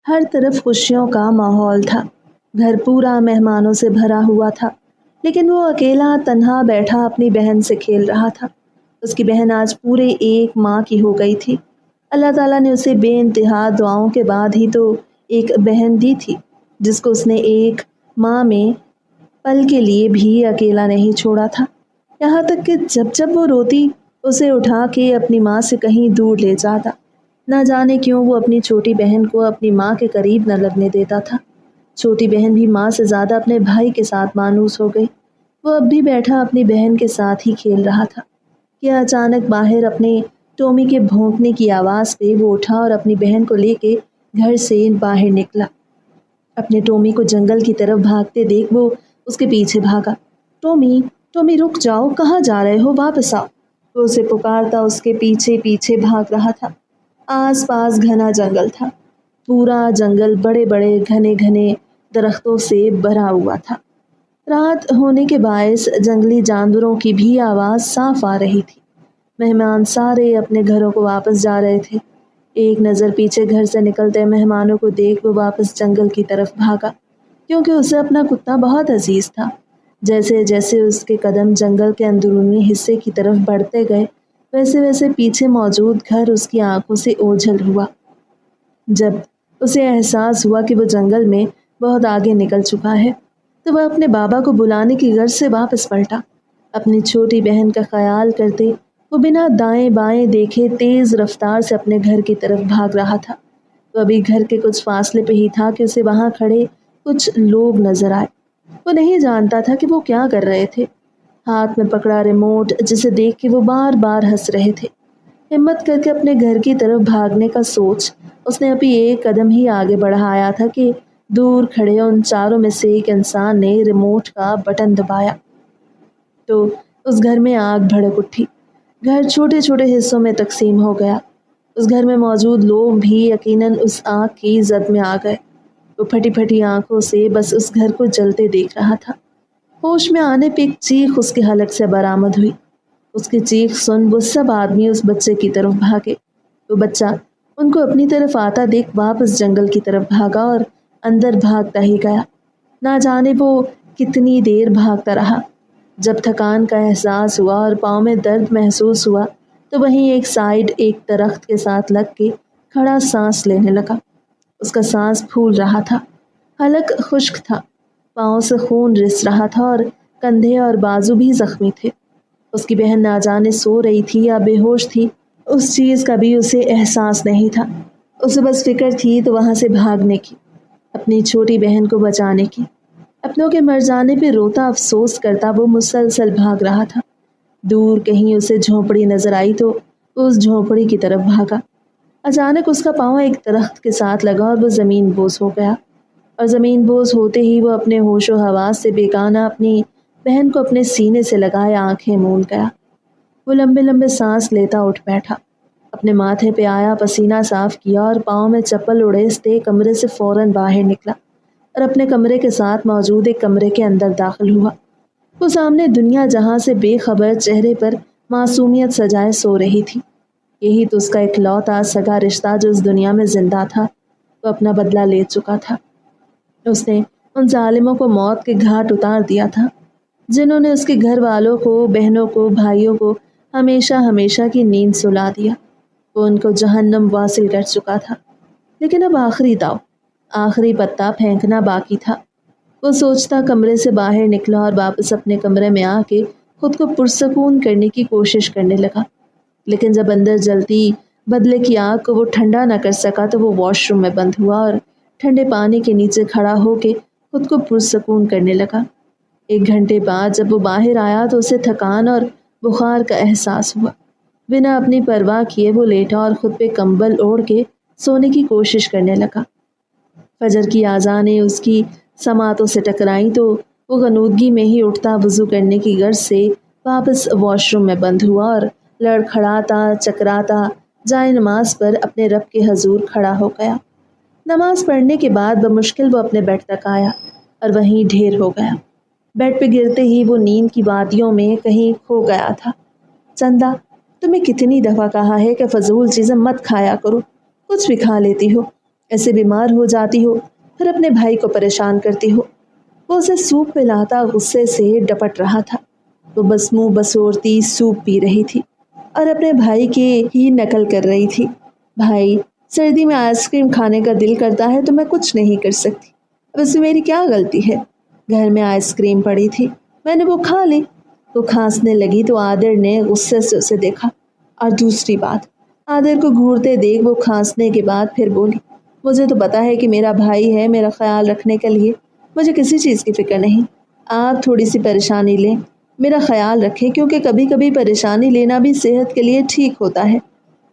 ہر طرف خوشیوں کا ماحول تھا، گھر پورا مہمانوں سے بھرا ہوا تھا، لیکن وہ اکیلا تنہا بیٹھا اپنی بہن سے کھیل رہا تھا۔ اس کی بہن آج پورے ایک ماہ کی ہو گئی تھی۔ اللہ تعالیٰ نے اسے بے انتہا دعاؤں کے بعد ہی تو ایک بہن دی تھی، جس کو اس نے ایک ماہ میں پل کے لیے بھی اکیلا نہیں چھوڑا تھا۔ یہاں تک کہ جب جب وہ روتی اسے اٹھا کے اپنی ماں سے کہیں دور لے جاتا۔ نہ جانے کیوں وہ اپنی چھوٹی بہن کو اپنی ماں کے قریب نہ لگنے دیتا تھا۔ چھوٹی بہن بھی ماں سے زیادہ اپنے بھائی کے ساتھ مانوس ہو گئی۔ وہ اب بھی بیٹھا اپنی بہن کے ساتھ ہی کھیل رہا تھا کہ اچانک باہر اپنے ٹومی کے بھونکنے کی آواز پہ وہ اٹھا اور اپنی بہن کو لے کے گھر سے باہر نکلا۔ اپنے ٹومی کو جنگل کی طرف بھاگتے دیکھ وہ اس کے پیچھے بھاگا۔ ٹومی، ٹومی رک جاؤ، کہاں جا رہے ہو، واپس آؤ۔ وہ اسے پکارتا اس کے پیچھے پیچھے بھاگ رہا تھا۔ آس پاس گھنا جنگل تھا، پورا جنگل بڑے بڑے گھنے گھنے درختوں سے بھرا ہوا تھا۔ رات ہونے کے باعث جنگلی جانوروں کی بھی آواز صاف آ رہی تھی۔ مہمان سارے اپنے گھروں کو واپس جا رہے تھے۔ ایک نظر پیچھے گھر سے نکلتے مہمانوں کو دیکھ وہ واپس جنگل کی طرف بھاگا، کیونکہ اسے اپنا کتا بہت عزیز تھا۔ جیسے جیسے اس کے قدم جنگل کے اندرونی حصے کی طرف بڑھتے گئے، ویسے ویسے پیچھے موجود گھر اس کی آنکھوں سے اوجھل ہوا۔ جب اسے احساس ہوا کہ وہ جنگل میں بہت آگے نکل چکا ہے تو وہ اپنے بابا کو بلانے کی غرض سے واپس پلٹا۔ اپنی چھوٹی بہن کا خیال کرتے وہ بنا دائیں بائیں دیکھے تیز رفتار سے اپنے گھر کی طرف بھاگ رہا تھا۔ وہ ابھی گھر کے کچھ فاصلے پہ ہی تھا کہ اسے وہاں کھڑے کچھ لوگ نظر آئے۔ وہ نہیں جانتا تھا کہ وہ کیا کر رہے تھے۔ ہاتھ میں پکڑا ریموٹ جسے دیکھ کے وہ بار بار ہنس رہے تھے۔ ہمت کر کے اپنے گھر کی طرف بھاگنے کا سوچ اس نے ابھی ایک قدم ہی آگے بڑھایا تھا کہ دور کھڑے ان چاروں میں سے ایک انسان نے ریموٹ کا بٹن دبایا تو اس گھر میں آگ بھڑک اٹھی۔ گھر چھوٹے چھوٹے حصوں میں تقسیم ہو گیا۔ اس گھر میں موجود لوگ بھی یقیناً اس آگ کی زد میں آ گئے۔ وہ پھٹی پھٹی آنکھوں سے بس اس گھر کو جلتے دیکھ رہا تھا۔ ہوش میں آنے پہ ایک چیخ اس کے حلق سے برآمد ہوئی۔ اس کی چیخ سن وہ سب آدمی اس بچے کی طرف بھاگے۔ وہ بچہ ان کو اپنی طرف آتا دیکھ واپس جنگل کی طرف بھاگا اور اندر بھاگتا ہی گیا۔ نہ جانے وہ کتنی دیر بھاگتا رہا۔ جب تھکان کا احساس ہوا اور پاؤں میں درد محسوس ہوا تو وہیں ایک سائیڈ ایک درخت کے ساتھ لگ کے کھڑا سانس لینے لگا۔ اس کا سانس پھول رہا تھا، حلق خشک تھا، پاؤں سے خون رس رہا تھا اور کندھے اور بازو بھی زخمی تھے۔ اس کی بہن نہ جانے سو رہی تھی یا بے ہوش تھی، اس چیز کا بھی اسے احساس نہیں تھا۔ اسے بس فکر تھی تو وہاں سے بھاگنے کی، اپنی چھوٹی بہن کو بچانے کی۔ اپنوں کے مر جانے پہ روتا افسوس کرتا وہ مسلسل بھاگ رہا تھا۔ دور کہیں اسے جھونپڑی نظر آئی تو وہ اس جھونپڑی کی طرف بھاگا۔ اچانک اس کا پاؤں ایک درخت کے ساتھ لگا اور وہ زمین بوس ہو گیا، اور زمین بوس ہوتے ہی وہ اپنے ہوش و حواس سے بیگانہ اپنی بہن کو اپنے سینے سے لگائے آنکھیں موند گیا۔ وہ لمبے لمبے سانس لیتا اٹھ بیٹھا، اپنے ماتھے پہ آیا پسینہ صاف کیا اور پاؤں میں چپل اڑیستے کمرے سے فوراً باہر نکلا اور اپنے کمرے کے ساتھ موجود ایک کمرے کے اندر داخل ہوا۔ وہ سامنے دنیا جہاں سے بے خبر چہرے پر معصومیت سجائے سو رہی تھی۔ یہی تو اس کا اکلوتا سگا رشتہ جو اس دنیا میں زندہ تھا۔ وہ اپنا بدلہ لے چکا تھا۔ اس نے ان ظالموں کو موت کے گھاٹ اتار دیا تھا جنہوں نے اس کے گھر والوں کو، بہنوں کو، بھائیوں کو ہمیشہ ہمیشہ کی نیند سلا دیا۔ وہ ان کو جہنم واصل کر چکا تھا۔ لیکن اب آخری داؤ، آخری پتا پھینکنا باقی تھا۔ وہ سوچتا کمرے سے باہر نکلا اور واپس اپنے کمرے میں آ کے خود کو پرسکون کرنے کی کوشش کرنے لگا۔ لیکن جب اندر جلتی بدلے کی آگ کو وہ ٹھنڈا نہ کر سکا تو وہ واش روم میں بند ہوا اور ٹھنڈے پانی کے نیچے کھڑا ہو کے خود کو پرسکون کرنے لگا۔ ایک گھنٹے بعد جب وہ باہر آیا تو اسے تھکان اور بخار کا احساس ہوا۔ بنا اپنی پرواہ کیے وہ لیٹا اور خود پہ کمبل اوڑھ کے سونے کی کوشش کرنے لگا۔ فجر کی آذانیں اس کی سماعتوں سے ٹکرائیں تو وہ غنودگی میں ہی اٹھتا وضو کرنے کی غرض سے واپس واش روم میں بند ہوا اور لڑکھڑاتا چکراتا جائے نماز پر اپنے رب کے حضور کھڑا ہو گیا۔ نماز پڑھنے کے بعد بمشکل وہ اپنے بیڈ تک آیا اور وہیں ڈھیر ہو گیا۔ بیڈ پہ گرتے ہی وہ نیند کی وادیوں میں کہیں کھو گیا تھا۔ چندا، تمہیں کتنی دفعہ کہا ہے کہ فضول چیزیں مت کھایا کرو، کچھ بھی کھا لیتی ہو۔ ऐसे बीमार हो जाती हो, फिर अपने भाई को परेशान करती हो। वो उसे सूप पिलाता गुस्से से डपट रहा था। वो बस मुंह बसोरती सूप पी रही थी और अपने भाई की ही नकल कर रही थी। भाई, सर्दी में आइसक्रीम खाने का दिल करता है तो मैं कुछ नहीं कर सकती। अब इसमें मेरी क्या गलती है? घर में आइसक्रीम पड़ी थी, मैंने वो खा ली। वो खांसने लगी तो आदर ने गुस्से से उसे देखा। और दूसरी बात, आदर को घूरते देख वो खांसने के बाद फिर बोली, मुझे तो पता है कि मेरा भाई है मेरा ख्याल रखने के लिए, मुझे किसी चीज़ की फिक्र नहीं। आप थोड़ी सी परेशानी लें, मेरा ख्याल रखें, क्योंकि कभी कभी परेशानी लेना भी सेहत के लिए ठीक होता है।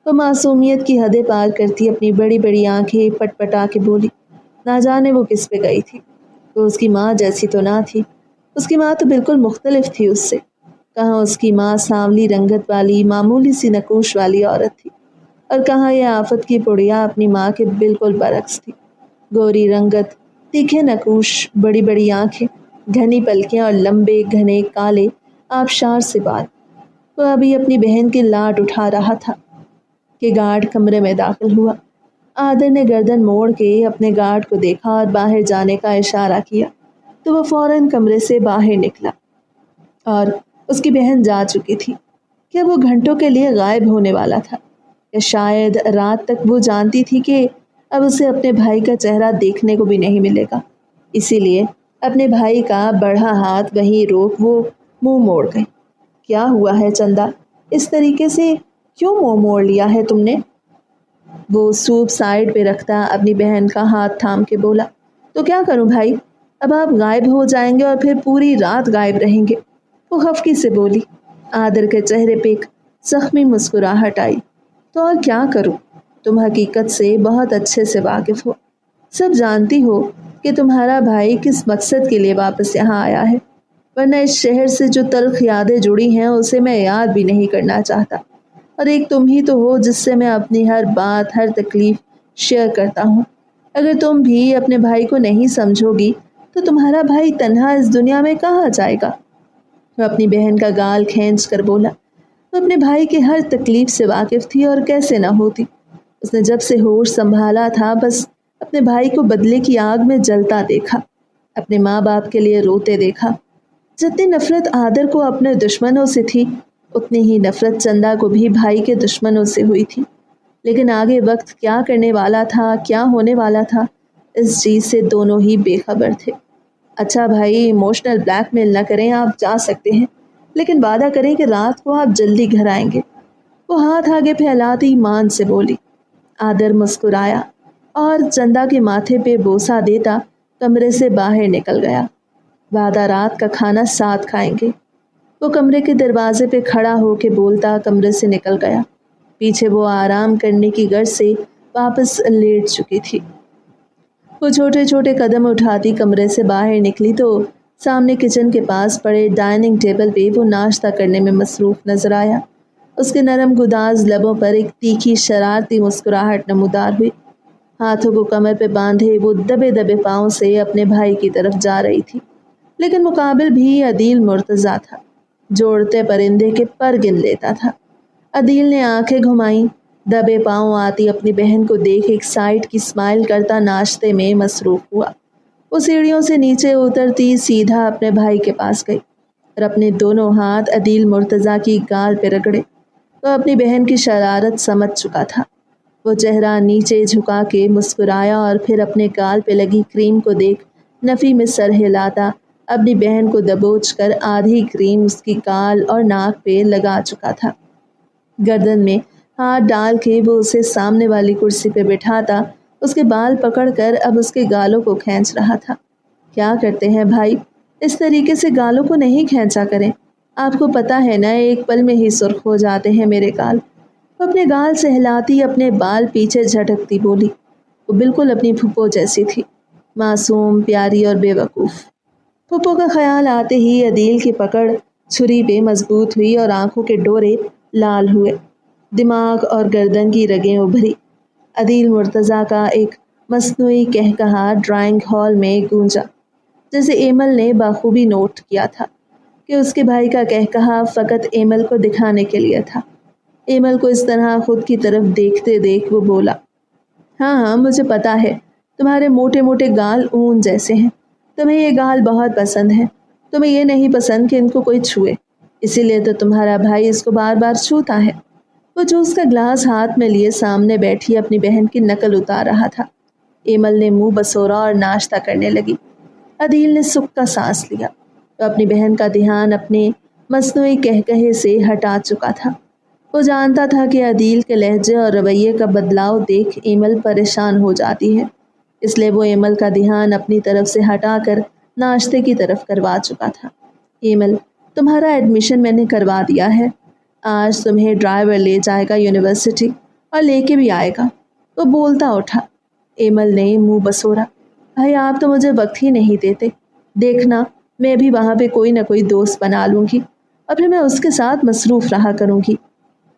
तो मासूमियत की हदें पार करती अपनी बड़ी बड़ी आंखें पटपटा के बोली, ना जाने वो किस पे गई थी। वो उसकी माँ जैसी तो ना थी, उसकी माँ तो बिल्कुल मुख्तलिफ थी उससे। कहाँ उसकी माँ सांवली रंगत वाली मामूली सी नकूश वाली औरत थी, और कहाँ ये आफत की पुड़िया अपनी माँ के बिल्कुल बरक्स थी। गोरी रंगत, तीखे नकूश, बड़ी बड़ी आंखें, घनी पलकें और लंबे घने काले आबशार से बाल। वो अभी अपनी बहन की लाट उठा रहा था कि गार्ड कमरे में दाखिल हुआ। आदर ने गर्दन मोड़ के अपने गार्ड को देखा और बाहर जाने का इशारा किया तो वो फौरन कमरे से बाहर निकला और उसकी बहन जा चुकी थी। क्या वो घंटों के लिए गायब होने वाला था, या शायद रात तक वो जानती थी कि अब उसे अपने भाई का चेहरा देखने को भी नहीं मिलेगा। इसीलिए अपने भाई का बढ़ा हाथ वहीं रोक वो मुंह मोड़ गई। क्या हुआ है चंदा, इस तरीके से क्यों मुंह मोड़ लिया है तुमने? वो सूप साइड पे रखता अपनी बहन का हाथ थाम के बोला, तो क्या करूं भाई, अब आप गायब हो जाएंगे और फिर पूरी रात गायब रहेंगे। वो खफकी से बोली। आदर के चेहरे पे एक जख्मी मुस्कुराहट आई। तो और क्या करूं, तुम हकीकत से बहुत अच्छे से वाकिफ हो, सब जानती हो कि तुम्हारा भाई किस मकसद के लिए वापस यहाँ आया है, वरना इस शहर से जो तल्ख यादें जुड़ी हैं उसे मैं याद भी नहीं करना चाहता। और एक तुम ही तो हो जिससे मैं अपनी हर बात हर तकलीफ शेयर करता हूँ। अगर तुम भी अपने भाई को नहीं समझोगी तो तुम्हारा भाई तन्हा इस दुनिया में कहाँ जाएगा? वो अपनी बहन का गाल खींच कर बोला। वो अपने भाई की हर तकलीफ से वाकिफ थी और कैसे ना होती। उसने जब से होश संभाला था बस अपने भाई को बदले की आग में जलता देखा, अपने माँ बाप के लिए रोते देखा। जितनी नफरत आदर को अपने दुश्मनों से थी, उतनी ही नफरत चंदा को भी भाई के दुश्मनों से हुई थी। लेकिन आगे वक्त क्या करने वाला था, क्या होने वाला था, इस चीज़ से दोनों ही बेखबर थे। अच्छा भाई, इमोशनल ब्लैकमेल न करें, आप जा सकते हैं, लेकिन वादा करें कि रात को आप जल्दी घर आएंगे। वो हाथ आगे फैलाती मान से बोली। आदर मुस्कुराया और चंदा के माथे पे बोसा देता कमरे से बाहर निकल गया। वादा रात का खाना साथ खाएंगे। वो कमरे के दरवाजे पे खड़ा होके बोलता कमरे से निकल गया। पीछे वो आराम करने की गर्ज से वापस लेट चुकी थी। वो छोटे छोटे कदम उठाती कमरे से बाहर निकली तो सामने किचन के पास पड़े डाइनिंग टेबल पे वो नाश्ता करने में मसरूफ नजर आया। उसके नरम गुदाज लबों पर एक तीखी शरारती मुस्कुराहट नमूदार हुई। हाथों को कमर पे बांधे वो दबे दबे पाँव से अपने भाई की तरफ जा रही थी, लेकिन मुकाबिल भी अदील मुर्तज़ा था, जोड़ते परिंदे के पर गिन लेता था। अदील ने आंखें घुमाई, दबे पांव आती अपनी बहन को देख एक साइड की स्माइल करता नाश्ते में मसरूफ हुआ। वो सीढ़ियों से नीचे उतरती सीधा अपने भाई के पास गई और अपने दोनों हाथ अदील मुर्तज़ा की गाल पे रगड़े। तो अपनी बहन की शरारत समझ चुका था। वो चेहरा नीचे झुका के मुस्कुराया और फिर अपने गाल पे लगी क्रीम को देख नफ़ी में सर हिलाता अपनी बहन को दबोच कर आधी क्रीम उसकी गाल और नाक पे लगा चुका था। गर्दन में हाथ डाल के वो उसे सामने वाली कुर्सी पे बिठाता उसके बाल पकड़कर अब उसके गालों को खींच रहा था। क्या करते हैं भाई, इस तरीके से गालों को नहीं खींचा करें, आपको पता है ना एक पल में ही सुर्ख हो जाते हैं मेरे गाल। वो अपने गाल सहलाती अपने बाल पीछे झटकती बोली। वो बिल्कुल अपनी फुप्पो जैसी थी, मासूम, प्यारी और बेवकूफ़। फुप्पो का ख्याल आते ही अदील की पकड़ छुरी पे मजबूत हुई और आंखों के डोरे लाल हुए, दिमाग और गर्दन की रगें उभरी। अदील मुर्तज़ा का एक मस्नुई कहकहा ड्राइंग हॉल में गूंजा, जैसे एमल ने बाखूबी नोट किया था कि उसके भाई का कहकहा फ़कत एमल को दिखाने के लिए था। एमल को इस तरह खुद की तरफ देखते देख वो बोला, हाँ हाँ, मुझे पता है, तुम्हारे मोटे मोटे गाल ऊन जैसे हैं। तुम्हें ये गाल बहुत पसंद है। तुम्हें ये नहीं पसंद कि इनको कोई छुए, इसीलिए तो तुम्हारा भाई इसको बार बार छूता है। वो जूस का ग्लास हाथ में लिए सामने बैठी अपनी बहन की नकल उतार रहा था। एमल ने मुंह बसोरा और नाश्ता करने लगी। अदील ने सुख का सांस लिया। तो अपनी बहन का ध्यान अपने मसनूई कहकहे से हटा चुका था। वो जानता था कि अदील के लहजे और रवैये का बदलाव देख एमल परेशान हो जाती है, इसलिए वो एमल का ध्यान अपनी तरफ से हटाकर नाश्ते की तरफ करवा चुका था। एमल, तुम्हारा एडमिशन मैंने करवा दिया है। आज तुम्हें ड्राइवर ले जाएगा यूनिवर्सिटी और लेके भी आएगा। वो बोलता उठा। एमल ने मुंह बसोरा। भाई, आप तो मुझे वक्त ही नहीं देते। देखना, मैं भी वहाँ पे कोई ना कोई दोस्त बना लूँगी और फिर मैं उसके साथ मसरूफ़ रहा करूँगी।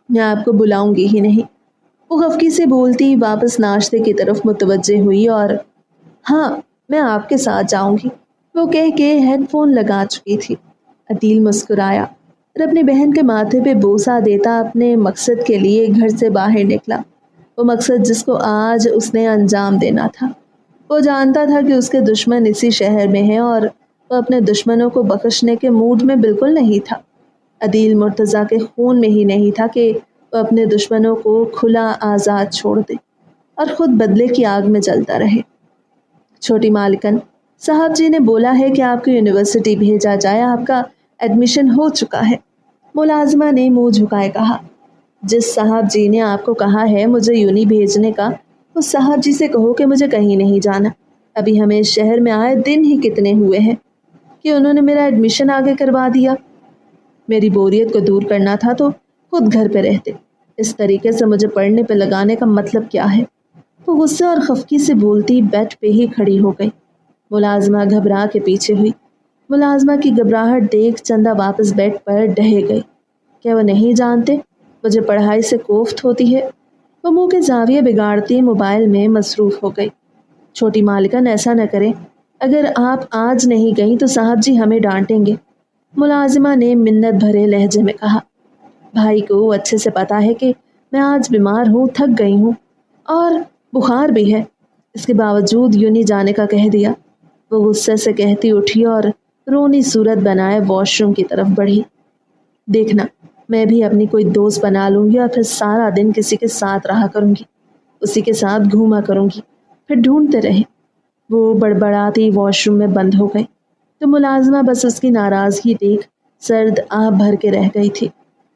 मैं आपको बुलाऊंगी ही नहीं। वो खफकी से बोलती वापस नाश्ते की तरफ मुतवज्जे हुई और हाँ, मैं आपके साथ जाऊंगी, वो कह के हेडफोन लगा चुकी थी। अदील मुस्कुराया और अपनी बहन के माथे पे बोसा देता अपने मकसद के लिए घर से बाहर निकला। वो मकसद जिसको आज उसने अंजाम देना था। वो जानता था कि उसके दुश्मन इसी शहर में हैं और वो अपने दुश्मनों को बख्शने के मूड में बिल्कुल नहीं था। अदील मुर्तज़ा के खून में ही नहीं था कि वो अपने दुश्मनों को खुला आज़ाद छोड़ दे और ख़ुद बदले की आग में जलता रहे। छोटी मालिकन, साहब जी ने बोला है कि आपको यूनिवर्सिटी भेजा जाए, आपका एडमिशन हो चुका है। मुलाजिमा ने मुंह झुकाए कहा। जिस साहब जी ने आपको कहा है मुझे यूनी भेजने का, उस साहब जी से कहो कि मुझे कहीं नहीं जाना। अभी हमें इस शहर में आए दिन ही कितने हुए हैं कि उन्होंने मेरा एडमिशन आगे करवा दिया। मेरी बोरियत को दूर करना था तो खुद घर पे रहते। इस तरीके से मुझे पढ़ने पे लगाने का मतलब क्या है? वो गुस्से और खफकी से बोलती बेड पे ही खड़ी हो गई। मुलाजिमा घबरा के पीछे हुई। मुलाजिमा की घबराहट देख चंदा वापस बेड पर ढह गई। क्या वो नहीं जानते मुझे पढ़ाई से कोफ्त होती है? वो मुंह के जाविये बिगाड़ती मोबाइल में मसरूफ़ हो गई। छोटी मालिकन, ऐसा न करें। अगर आप आज नहीं गई तो साहब जी हमें डांटेंगे। मुलाजिमा ने मिन्नत भरे लहजे में कहा। भाई को अच्छे से पता है कि मैं आज बीमार हूँ, थक गई हूँ और बुखार भी है, इसके बावजूद यूं नहीं जाने का कह दिया। वो गुस्से से कहती उठी और रोनी सूरत बनाए वॉशरूम की तरफ बढ़ी। देखना, मैं भी अपनी कोई दोस्त बना लूँगी और फिर सारा दिन किसी के साथ रहा करूँगी, उसी के साथ घूमा करूँगी, फिर ढूंढते रहे। वो बड़बड़ाती वॉशरूम में बंद हो गई तो मुलाजिमा बस उसकी नाराज़गी देख सर्द आह भर के रह गई थी।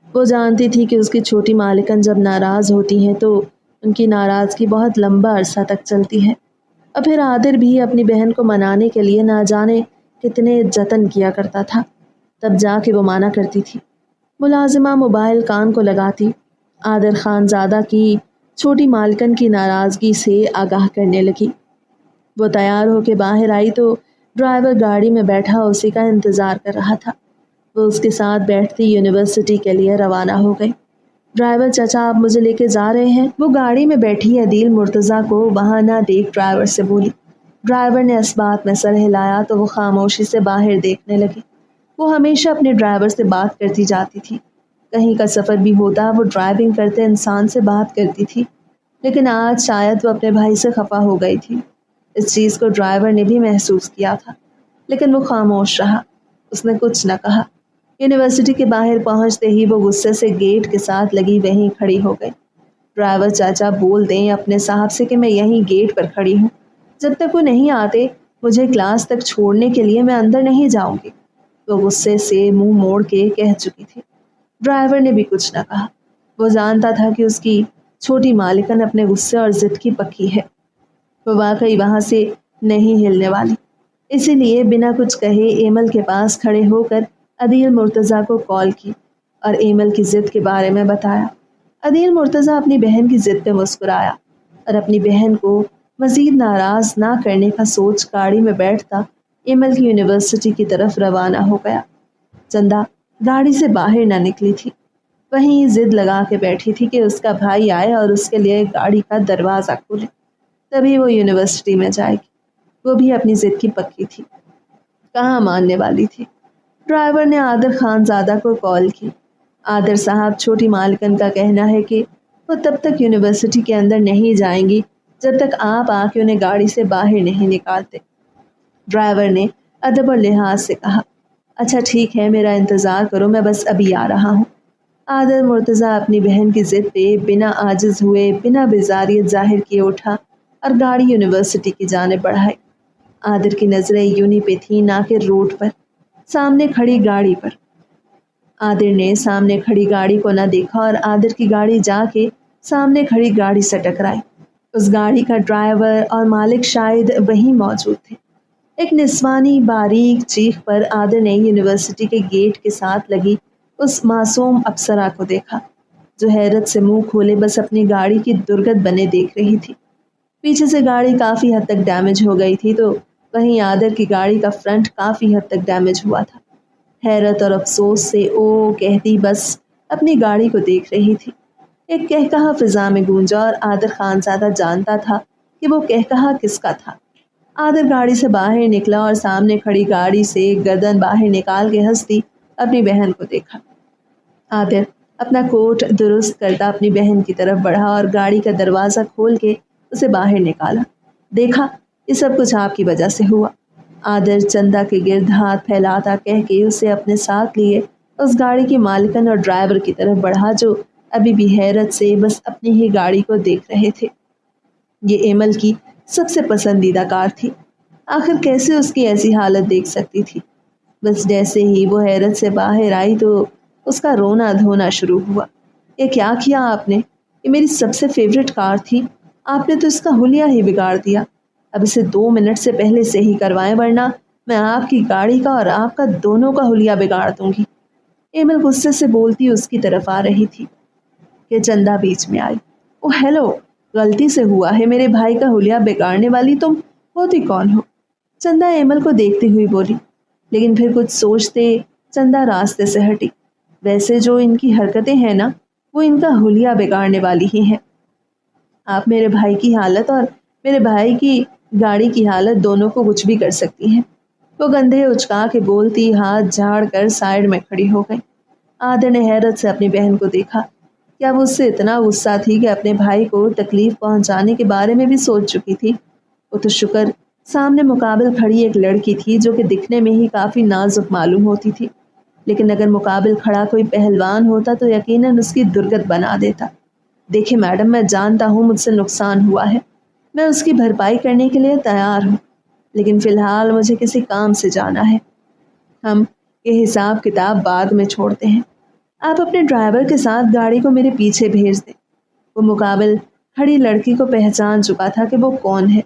वो जानती थी कि उसकी छोटी मालिकन जब नाराज़ होती हैं तो उनकी नाराज़गी बहुत लंबा अरसा तक चलती है। और फिर आदिर भी अपनी बहन को मनाने के लिए ना जाने कितने जतन किया करता था, तब जाके वो माना करती थी। मुलाजिमा मोबाइल कान को लगाती आदिर खानज़ादा की छोटी मालिकन की नाराज़गी से आगाह करने लगी। वो तैयार होकर बाहर आई तो ड्राइवर गाड़ी में बैठा उसी का इंतज़ार कर रहा था। वो उसके साथ बैठती यूनिवर्सिटी के लिए रवाना हो गई। ड्राइवर चाचा, आप मुझे लेके जा रहे हैं? वो गाड़ी में बैठी अदील मुर्तज़ा को वहाँ ना देख ड्राइवर से बोली। ड्राइवर ने इस्बात में सर हिलाया तो वो खामोशी से बाहर देखने लगी। वो हमेशा अपने ड्राइवर से बात करती जाती थी। कहीं का सफ़र भी होता वो ड्राइविंग करते इंसान से बात करती थी, लेकिन आज शायद वो अपने भाई से खफा हो गई थी। इस चीज़ को ड्राइवर ने भी महसूस किया था, लेकिन वो खामोश रहा। उसने कुछ न कहा। यूनिवर्सिटी के बाहर पहुंचते ही वो गुस्से से गेट के साथ लगी वहीं खड़ी हो गई। ड्राइवर चाचा, बोल दें अपने साहब से कि मैं यहीं गेट पर खड़ी हूँ, जब तक वो नहीं आते मुझे क्लास तक छोड़ने के लिए मैं अंदर नहीं जाऊंगी। वो गुस्से से मुंह मोड़ के कह चुकी थी। ड्राइवर ने भी कुछ न कहा। वो जानता था कि उसकी छोटी मालिकन अपने गुस्से और जिद की पक्की है। वो वाकई वहाँ से नहीं हिलने वाली। इसीलिए बिना कुछ कहे एमल के पास खड़े होकर अदील मुर्तज़ा को कॉल की और एमल की ज़िद के बारे में बताया। अदील मुर्तज़ा अपनी बहन की ज़िद पे मुस्कुराया और अपनी बहन को मज़ीद नाराज़ ना करने का सोच गाड़ी में बैठता एमल की यूनिवर्सिटी की तरफ रवाना हो गया। चंदा गाड़ी से बाहर ना निकली थी, वहीं ज़िद लगा के बैठी थी कि उसका भाई आए और उसके लिए गाड़ी का दरवाज़ा खोले, तभी वो यूनिवर्सिटी में जाएगी। वो भी अपनी ज़िद की पक्की थी, कहाँ मानने वाली थी। ड्राइवर ने आदिर खानज़ादा को कॉल की। आदिर साहब, छोटी मालिकन का कहना है कि वो तब तक यूनिवर्सिटी के अंदर नहीं जाएंगी जब तक आप आके उन्हें गाड़ी से बाहर नहीं निकालते। ड्राइवर ने अदब और लिहाज से कहा। अच्छा ठीक है, मेरा इंतज़ार करो, मैं बस अभी आ रहा हूँ। आदिल मुर्तज़ा अपनी बहन की ज़िद पे बिना आजिज़ हुए, बिना बेजारियत ज़ाहिर किए उठा और गाड़ी यूनिवर्सिटी की जानिब बढ़ाई। आदिल की नज़रें यूनी पे थी, ना कि रोड पर, सामने खड़ी गाड़ी पर। आदिल ने सामने खड़ी गाड़ी को न देखा और आदिल की गाड़ी जाके सामने खड़ी गाड़ी से टकराई। उस गाड़ी का ड्राइवर और मालिक शायद वहीं मौजूद थे। एक निस्वानी बारीक चीख पर आदिल ने यूनिवर्सिटी के गेट के साथ लगी उस मासूम अप्सरा को देखा, जो हैरत से मुंह खोले बस अपनी गाड़ी की दुर्गत बने देख रही थी। पीछे से गाड़ी काफ़ी हद तक डैमेज हो गई थी, तो वहीं आदिल की गाड़ी का फ्रंट काफ़ी हद तक डैमेज हुआ था। हैरत और अफसोस से ओ कहती बस अपनी गाड़ी को देख रही थी। एक कहकहा फिजा में गूंजा और आदिल खानज़ादा जानता था कि वो कहकहा किसका था। आदिल गाड़ी से बाहर निकला और सामने खड़ी गाड़ी से गर्दन बाहर निकाल के हंसती अपनी बहन को देखा। आदिल अपना कोट दुरुस्त करता अपनी बहन की तरफ बढ़ा और गाड़ी का दरवाज़ा खोल के उसे बाहर निकाला। देखा, ये सब कुछ आपकी वजह से हुआ। आदिल चंदा के गिर्द हाथ फैलाता कह के उसे अपने साथ लिए उस गाड़ी की मालिकन और ड्राइवर की तरफ बढ़ा, जो अभी भी हैरत से बस अपनी ही गाड़ी को देख रहे थे। ये एमल की सबसे पसंदीदा कार थी। आखिर कैसे उसकी ऐसी हालत देख सकती थी। बस जैसे ही वो हैरत से बाहर आई तो उसका रोना धोना शुरू हुआ। ये क्या किया आपने? ये मेरी सबसे फेवरेट कार थी, आपने तो इसका हुलिया ही बिगाड़ दिया। अब इसे 2 मिनट से पहले से ही करवाएं, वरना मैं आपकी गाड़ी का और आपका दोनों का हुलिया बिगाड़ दूंगी। एमल गुस्से से बोलती उसकी तरफ आ रही थी कि चंदा बीच में आई। ओ हेलो, गलती से हुआ है, मेरे भाई का हुलिया बिगाड़ने वाली तुम होती कौन हो? चंदा एमल को देखती हुई बोली, लेकिन फिर कुछ सोचते चंदा रास्ते से हटी। वैसे जो इनकी हरकतें हैं ना, वो इनका हुलिया बिगाड़ने वाली ही हैं। आप मेरे भाई की हालत और मेरे भाई की गाड़ी की हालत दोनों को कुछ भी कर सकती हैं। वो कंधे उचका के बोलती हाथ झाड़ कर साइड में खड़ी हो गई। आदिल ने हैरत से अपनी बहन को देखा। क्या वो उससे इतना गुस्सा थी कि अपने भाई को तकलीफ पहुंचाने के बारे में भी सोच चुकी थी? वो तो शुक्र सामने मुकाबिल खड़ी एक लड़की थी, जो कि दिखने में ही काफ़ी नाजुक मालूम होती थी, लेकिन अगर मुकाबिल खड़ा कोई पहलवान होता तो यकीनन उसकी दुर्गत बना देता। देखिए मैडम, मैं जानता हूँ मुझसे नुकसान हुआ है, मैं उसकी भरपाई करने के लिए तैयार हूँ, लेकिन फ़िलहाल मुझे किसी काम से जाना है। हम ये हिसाब किताब बाद में छोड़ते हैं। आप अपने ड्राइवर के साथ गाड़ी को मेरे पीछे भेज दें। वो मुकाबिल खड़ी लड़की को पहचान चुका था कि वो कौन है,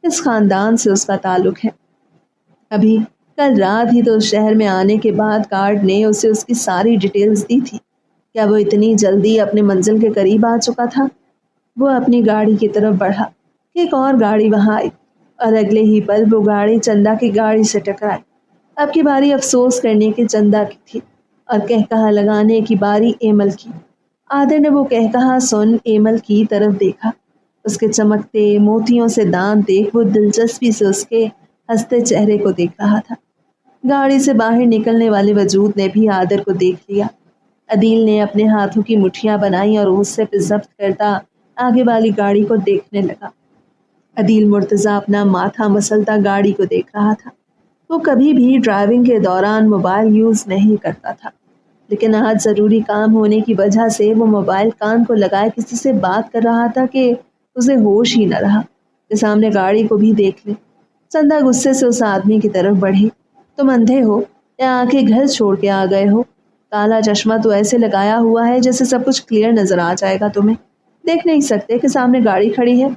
किस खानदान से उसका ताल्लुक है। अभी कल रात ही तो उस शहर में आने के बाद गार्ड ने उसे उसकी सारी डिटेल्स दी थी। क्या वो इतनी जल्दी अपने मंजिल के करीब आ चुका था? वो अपनी गाड़ी की तरफ बढ़ा कि एक और गाड़ी वहां आई और अगले ही पल वो गाड़ी चंदा की गाड़ी से टकराई। अब की बारी अफसोस करने की चंदा की थी और कहकहा लगाने की बारी एमल की। आदिल ने वो कहकहा सुन एमल की तरफ देखा। उसके चमकते मोतियों से दांत देख वो दिलचस्पी से उसके हंसते चेहरे को देख रहा था। गाड़ी से बाहर निकलने वाले वजूद ने भी आदिल को देख लिया। अदील ने अपने हाथों की मुट्ठियां बनाई और गुस्से पे जब्त करता आगे वाली गाड़ी को देखने लगा। अदील मुर्तज़ा अपना माथा मसलता गाड़ी को देख रहा था। वो कभी भी ड्राइविंग के दौरान मोबाइल यूज़ नहीं करता था, लेकिन आज ज़रूरी काम होने की वजह से वो मोबाइल कान को लगाए किसी से बात कर रहा था कि उसे होश ही न रहा कि सामने गाड़ी को भी देख ले। चंदा गुस्से से उस आदमी की तरफ बढ़ी। तुम अंधे हो या आंखें घर छोड़ के आ गए हो? काला चश्मा तो ऐसे लगाया हुआ है जैसे सब कुछ क्लियर नजर आ जाएगा तुम्हें। देख नहीं सकते कि सामने गाड़ी खड़ी है?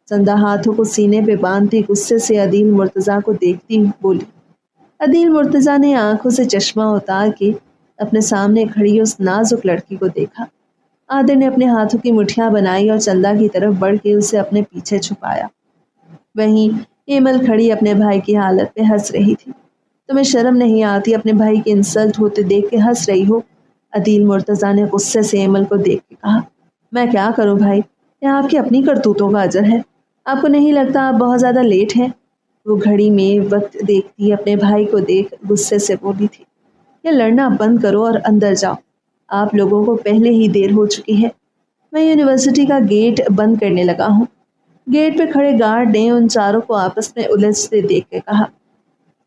चंदा हाथों को सीने पे बांधती गुस्से से अदील मुर्तज़ा को देखती बोली। अदील मुर्तज़ा ने आंखों से चश्मा उतार के अपने सामने खड़ी उस नाजुक लड़की को देखा। आदिल ने अपने हाथों की मुठ्ठियां बनाई और चंदा की तरफ बढ़ के उसे अपने पीछे छुपाया। वहीं एमल खड़ी अपने भाई की हालत पे हंस रही थी। तुम्हें शर्म नहीं आती अपने भाई की इंसल्ट होते देख के हंस रही हो? अदील मुर्तज़ा ने गुस्से से एमल को देख के कहा। मैं क्या करूं भाई, यह आपकी अपनी करतूतों का अजर है। आपको नहीं लगता आप बहुत ज़्यादा लेट हैं? वो घड़ी में वक्त देखती अपने भाई को देख गुस्से से बोली थी। ये लड़ना बंद करो और अंदर जाओ, आप लोगों को पहले ही देर हो चुकी है। मैं यूनिवर्सिटी का गेट बंद करने लगा हूँ। गेट पे खड़े गार्ड ने उन चारों को आपस में उलझते देख के कहा।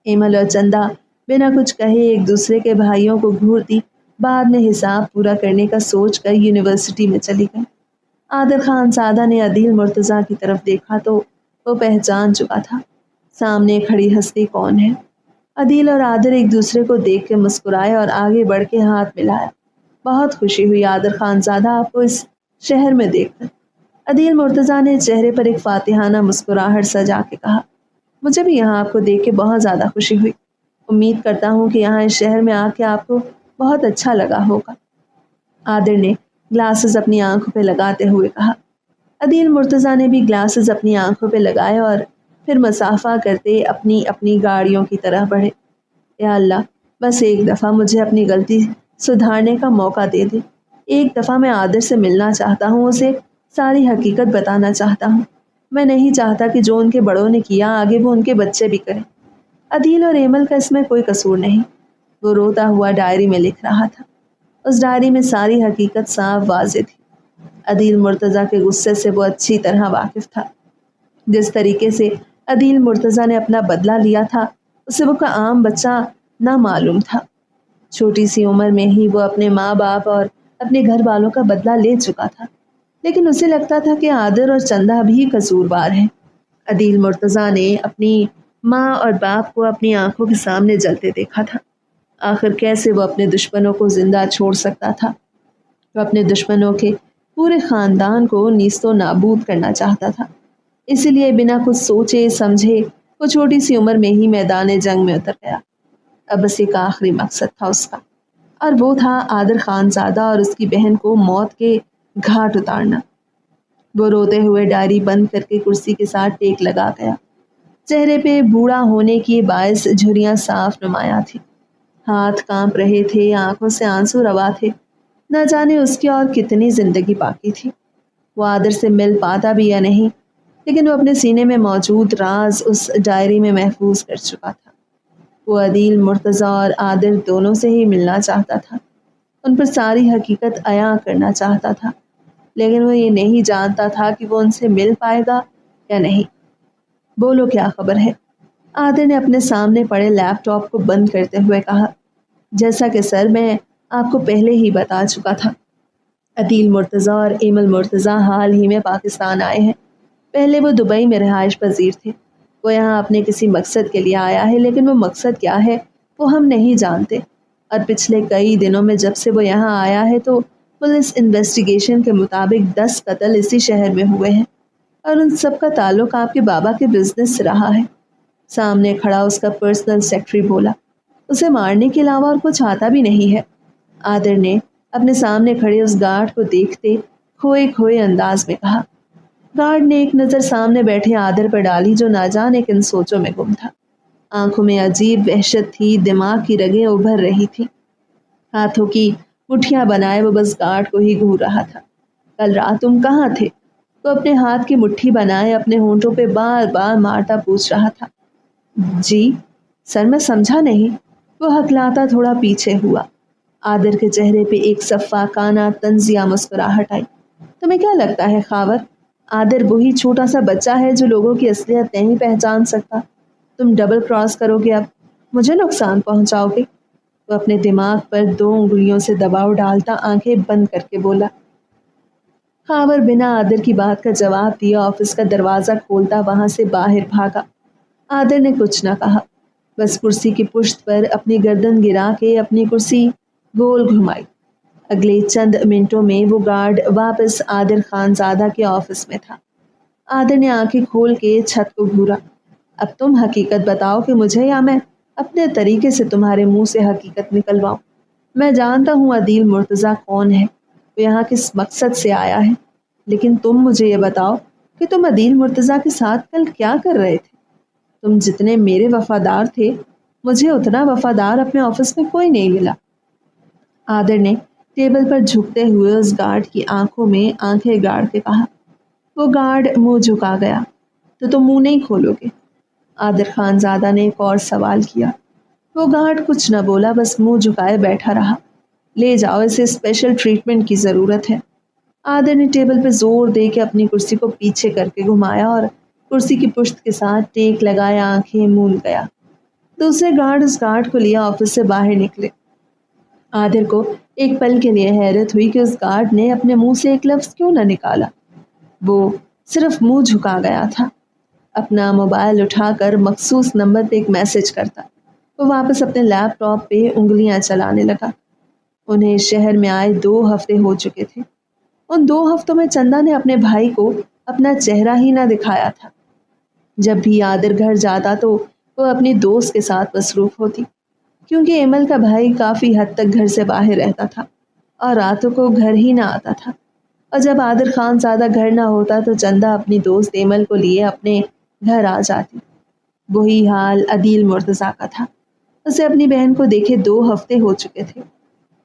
एमल और चंदा बिना कुछ कहे एक दूसरे के भाइयों को घूरती बाद में हिसाब पूरा करने का सोच कर यूनिवर्सिटी में चली गई। आदिल खान सादा ने अदील मुर्तज़ा की तरफ देखा तो वो पहचान चुका था सामने खड़ी हस्ती कौन है। अदील और आदिल एक दूसरे को देख के मुस्कुराए और आगे बढ़ के हाथ मिलाया। बहुत खुशी हुई आदिल खान ज़ादा आपको इस शहर में देखकर। अदील मुर्तज़ा ने चेहरे पर एक फातिहाना मुस्कुराहट सजा के कहा, मुझे भी यहाँ आपको देख के बहुत ज़्यादा खुशी हुई। उम्मीद करता हूँ कि यहाँ इस शहर में आके आपको बहुत अच्छा लगा होगा। आदिल ने ग्लासेस अपनी आंखों पे लगाते हुए कहा। अदील मुर्तज़ा ने भी ग्लासेस अपनी आंखों पे लगाए और फिर मसाफा करते अपनी अपनी गाड़ियों की तरह बढ़े। या अल्लाह, बस एक दफ़ा मुझे अपनी गलती सुधारने का मौका दे दे। एक दफ़ा मैं आदिल से मिलना चाहता हूँ, उसे सारी हकीकत बताना चाहता हूँ। मैं नहीं चाहता कि जो उनके बड़ों ने किया आगे वो उनके बच्चे भी करें। अदील और एमल का इसमें कोई कसूर नहीं। वो रोता हुआ डायरी में लिख रहा था। उस डायरी में सारी हकीकत साफ वाज़ेह थी। अदील मुर्तज़ा के गुस्से से वो अच्छी तरह वाकिफ था। जिस तरीके से अदील मुर्तज़ा ने अपना बदला लिया था उसे वो का आम बच्चा ना मालूम था। छोटी सी उम्र में ही वो अपने माँ बाप और अपने घर वालों का बदला ले चुका था, लेकिन उसे लगता था कि आदिल और चंदा भी कसूरवार हैं। अदील मुर्तज़ा ने अपनी माँ और बाप को अपनी आंखों के सामने जलते देखा था। आखिर कैसे वो अपने दुश्मनों को जिंदा छोड़ सकता था। वो अपने दुश्मनों के पूरे खानदान को नीस्तो नाबूद करना चाहता था। इसीलिए बिना कुछ सोचे समझे वो छोटी सी उम्र में ही मैदान जंग में उतर गया। अब बस एक आखिरी मकसद था उसका, और वो था आदिल खानज़ादा और उसकी बहन को मौत के घाट उतारना। वो रोते हुए डायरी बंद करके कुर्सी के साथ टेक लगा गया। चेहरे पे बूढ़ा होने की बायस झुर्रियाँ साफ नुमायाँ थी। हाथ कांप रहे थे, आंखों से आंसू रवा थे। न जाने उसकी और कितनी जिंदगी बाकी थी। वो आदिल से मिल पाता भी या नहीं, लेकिन वो अपने सीने में मौजूद राज उस डायरी में महफूज कर चुका था। वो अदील मुर्तज़ा और आदिल दोनों से ही मिलना चाहता था। उन पर सारी हकीकत अयां करना चाहता था, लेकिन वो ये नहीं जानता था कि वो उनसे मिल पाएगा या नहीं। बोलो क्या खबर है? आदिल ने अपने सामने पड़े लैपटॉप को बंद करते हुए कहा। जैसा कि सर मैं आपको पहले ही बता चुका था, अदील मुर्तज़ा और एमल मुर्तज़ा हाल ही में पाकिस्तान आए हैं। पहले वो दुबई में रिहाइश पजीर थे। वो यहाँ अपने किसी मकसद के लिए आया है, लेकिन वो मकसद क्या है वो हम नहीं जानते। और पिछले कई दिनों में जब से वो यहाँ आया है तो पुलिस इन्वेस्टिगेशन के मुताबिक 10 कत्ल इसी शहर में हुए हैं, और उन सब का ताल्लुक आपके बाबा के बिजनेस से रहा है। सामने खड़ा उसका पर्सनल सेक्रेटरी बोला। उसे मारने के अलावा और कुछ आता भी नहीं है। आदिल ने अपने सामने खड़े उस गार्ड को देखते खोए खोए अंदाज में कहा। गार्ड ने एक नज़र सामने बैठे आदिल पर डाली, जो ना जाने किन सोचों में गुम था। आंखों में अजीब वहशत थी, दिमाग की रगें उभर रही थी। हाथों की मुट्ठियां बनाए वो बस गार्ड को ही घूर रहा था। कल रात तुम कहाँ थे? वो अपने हाथ की मुट्ठी बनाए अपने होंठों पे बार बार मारता पूछ रहा था। जी सर, मैं समझा नहीं। वो हकलाता थोड़ा पीछे हुआ। आदिल के चेहरे पे एक सफ़ाकाना तंजिया मुस्कुराहट आई। तुम्हें क्या लगता है खावर, आदिल वही छोटा सा बच्चा है जो लोगों की असलियत नहीं पहचान सकता? तुम डबल क्रॉस करोगे, अब मुझे नुकसान पहुंचाओगे। वो अपने दिमाग पर 2 उंगलियों से दबाव डालता आंखें बंद करके बोला। खावर बिना आदिल की बात का जवाब दिया ऑफिस का दरवाज़ा खोलता वहां से बाहर भागा। आदिल ने कुछ न कहा, बस कुर्सी की पुश्त पर अपनी गर्दन गिरा के अपनी कुर्सी गोल घुमाई। अगले चंद मिनटों में वो गार्ड वापस आदिल खानज़ादा के ऑफिस में था। आदिल ने आंखें खोल के छत को घूरा। अब तुम हकीकत बताओ कि मुझे, या मैं अपने तरीके से तुम्हारे मुंह से हकीकत निकलवाऊं। मैं जानता हूँ अदील मुर्तज़ा कौन है, वो यहाँ किस मकसद से आया है, लेकिन तुम मुझे ये बताओ कि तुम अदील मुर्तज़ा के साथ कल क्या कर रहे थे? तुम जितने मेरे वफादार थे, मुझे उतना वफादार अपने ऑफिस में कोई नहीं मिला। आदिल ने टेबल पर झुकते हुए उस गार्ड की आंखों में आंखें गाड़ के कहा। वो गार्ड मुंह झुका गया। तो तुम मुंह नहीं खोलोगे? आदिल खानज़ादा ने एक और सवाल किया। वो गार्ड कुछ न बोला, बस मुंह झुकाए बैठा रहा। ले जाओ, इसे स्पेशल ट्रीटमेंट की ज़रूरत है। आदर ने टेबल पे जोर दे के अपनी कुर्सी को पीछे करके घुमाया और कुर्सी की पुश्त के साथ टेक लगाया आंखें मूंद गया। दूसरे गार्ड उस गार्ड को लिए ऑफिस से बाहर निकले। आदिर को एक पल के लिए हैरत हुई कि उस गार्ड ने अपने मुंह से एक लफ्ज क्यों न निकाला। वो सिर्फ मुंह झुका गया था। अपना मोबाइल उठाकर मखसूस नंबर पे एक मैसेज करता। वो वापस अपने लैपटॉप पे उंगलियां चलाने लगा। उन्हें शहर में आए 2 हफ्ते हो चुके थे। उन 2 हफ्तों में चंदा ने अपने भाई को अपना चेहरा ही ना दिखाया था। जब भी आदिर घर जाता तो वो अपनी दोस्त के साथ मसरूफ होती, क्योंकि एमल का भाई काफ़ी हद तक घर से बाहर रहता था और रातों को घर ही ना आता था। और जब आदिर खान ज़्यादा घर ना होता तो चंदा अपनी दोस्त एमल को लिए अपने घर आ जाती। वही हाल अदील मुर्तज़ा का था। उसे अपनी बहन को देखे 2 हफ्ते हो चुके थे।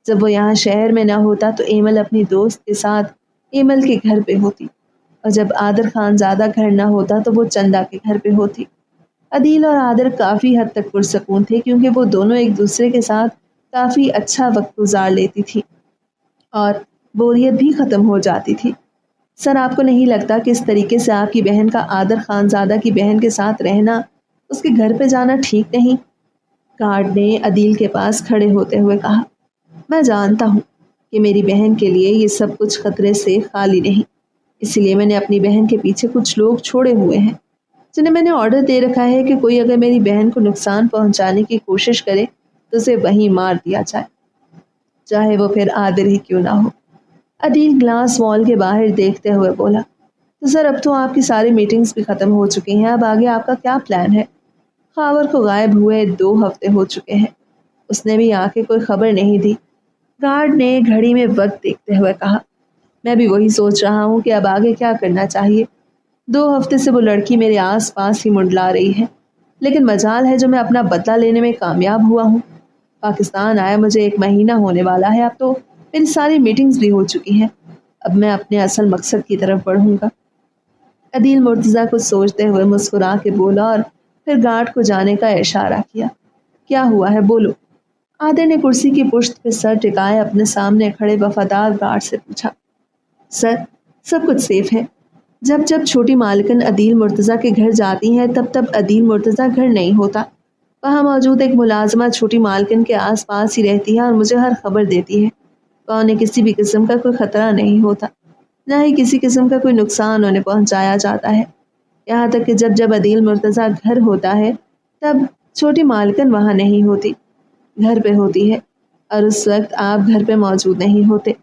जब वो यहाँ शहर में ना होता तो एमल अपनी दोस्त के साथ एमल के घर पे होती, और जब आदिर खान ज़्यादा घर ना होता तो वो चंदा के घर पे होती। अदील और आदिर काफ़ी हद तक पुरसकून थे, क्योंकि वो दोनों एक दूसरे के साथ काफ़ी अच्छा वक्त गुजार लेती थी और बोरियत भी ख़त्म हो जाती थी। सर, आपको नहीं लगता कि इस तरीके से आपकी बहन का आदिर खानज़ादा की बहन के साथ रहना, उसके घर पे जाना ठीक नहीं? गार्ड ने अदील के पास खड़े होते हुए कहा। मैं जानता हूँ कि मेरी बहन के लिए ये सब कुछ खतरे से खाली नहीं, इसीलिए मैंने अपनी बहन के पीछे कुछ लोग छोड़े हुए हैं, जिन्हें मैंने ऑर्डर दे रखा है कि कोई अगर मेरी बहन को नुकसान पहुंचाने की कोशिश करे तो उसे वहीं मार दिया जाए, चाहे वो फिर आदिर ही क्यों ना हो। अदील ग्लास वॉल के बाहर देखते हुए बोला। तो सर, अब तो आपकी सारी मीटिंग्स भी ख़त्म हो चुकी हैं, अब आगे आपका क्या प्लान है? खावर को गायब हुए 2 हफ्ते हो चुके हैं, उसने भी आके कोई खबर नहीं दी। गार्ड ने घड़ी में वक्त देखते हुए कहा। मैं भी वही सोच रहा हूँ कि अब आगे क्या करना चाहिए। 2 हफ्ते से वो लड़की मेरे आस पास ही मुंडला रही है, लेकिन मजाल है जो मैं अपना बदला लेने में कामयाब हुआ हूँ। पाकिस्तान आया मुझे 1 महीना होने वाला है, अब तो मेरी सारी मीटिंग्स भी हो चुकी हैं। अब मैं अपने असल मकसद की तरफ बढ़ूंगा। अदील मुर्तज़ा कुछ सोचते हुए मुस्कुरा के बोला और फिर गार्ड को जाने का इशारा किया। क्या हुआ है, बोलो? आदिर ने कुर्सी की पुश्त पे सर टिकाए अपने सामने खड़े वफादार गार्ड से पूछा। सर, सब कुछ सेफ है। जब जब छोटी मालकिन अदील मुर्तज़ा के घर जाती हैं तब तब अदील मुर्तज़ा घर नहीं होता। वहाँ मौजूद एक मुलाजमा छोटी मालकिन के आस पास ही रहती है और मुझे हर खबर देती है। वहाँ उन्हें किसी भी किस्म का कोई ख़तरा नहीं होता, ना ही किसी किस्म का कोई नुकसान उन्हें पहुँचाया जाता है। यहाँ तक कि जब जब अदील मुर्तज़ा घर होता है तब छोटी मालकिन वहाँ नहीं होती, घर पे होती है, और उस वक्त आप घर पे मौजूद नहीं होते।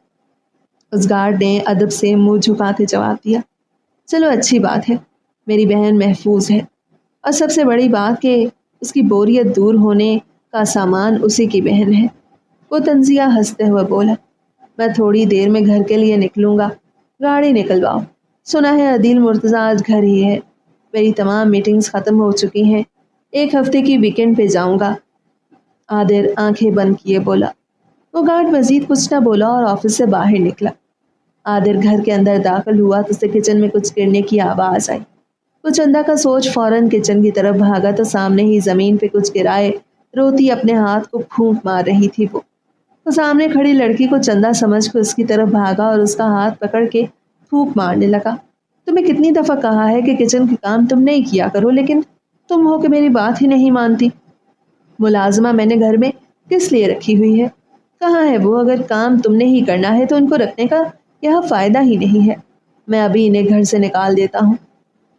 उस गार्ड ने अदब से मुंह झुका के जवाब दिया। चलो, अच्छी बात है, मेरी बहन महफूज है, और सबसे बड़ी बात कि उसकी बोरियत दूर होने का सामान उसी की बहन है। वो तंजिया हंसते हुए बोला। मैं थोड़ी देर में घर के लिए निकलूंगा, गाड़ी निकलवाओ। सुना है अदील मुर्तज़ा आज घर ही है। मेरी तमाम मीटिंग्स ख़त्म हो चुकी हैं, 1 हफ्ते की वीकेंड पे जाऊंगा। आदिर आंखें बंद किए बोला। वो गार्ड मजीद कुछ न बोला और ऑफिस से बाहर निकला। आदिर घर के अंदर दाखिल हुआ तो उसे किचन में कुछ गिरने की आवाज़ आई। वो चंदा का सोच फौरन किचन की तरफ भागा तो सामने ही ज़मीन पे कुछ गिराए रोती अपने हाथ को फूंक मार रही थी। वो सामने खड़ी लड़की को चंदा समझ कर उसकी तरफ भागा और उसका हाथ पकड़ के फूंक मारने लगा। तुम्हें कितनी दफ़ा कहा है कि किचन के काम तुम नहीं किया करो, लेकिन तुम हो कि मेरी बात ही नहीं मानती। मुलाजमा मैंने घर में किस लिए रखी हुई है? कहाँ है वो? अगर काम तुमने ही करना है तो उनको रखने का यह फ़ायदा ही नहीं है। मैं अभी इन्हें घर से निकाल देता हूँ।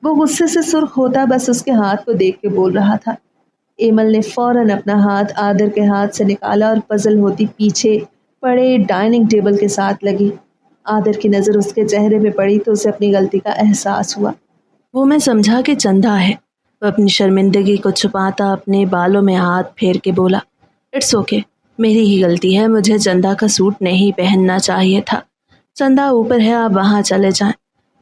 वो गुस्से से सुर्ख होता बस उसके हाथ को देख के बोल रहा था। एमल ने फौरन अपना हाथ आदिर के हाथ से निकाला और पजल होती पीछे पड़े डाइनिंग टेबल के साथ लगी। आदिर की नज़र उसके चेहरे पे पड़ी तो उसे अपनी गलती का एहसास हुआ। वो मैं समझा कि चंदा है। वो अपनी शर्मिंदगी को छुपाता अपने बालों में हाथ फेर के बोला, इट्स ओके, मेरी ही गलती है, मुझे चंदा का सूट नहीं पहनना चाहिए था। चंदा ऊपर है, आप वहाँ चले जाएं,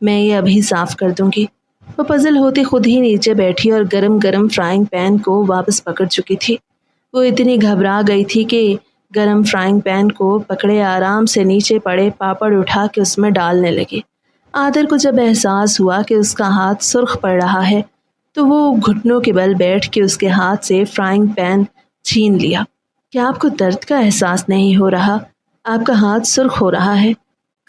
मैं ये अभी साफ कर दूंगी। वो पजल होती खुद ही नीचे बैठी और गरम गरम फ्राइंग पैन को वापस पकड़ चुकी थी। वो इतनी घबरा गई थी कि गरम फ्राइंग पैन को पकड़े आराम से नीचे पड़े पापड़ उठा के उसमें डालने लगी। आदिर को जब एहसास हुआ कि उसका हाथ सुर्ख पड़ रहा है तो वो घुटनों के बल बैठ के उसके हाथ से फ्राइंग पैन छीन लिया। क्या आपको दर्द का एहसास नहीं हो रहा? आपका हाथ सुर्ख हो रहा है।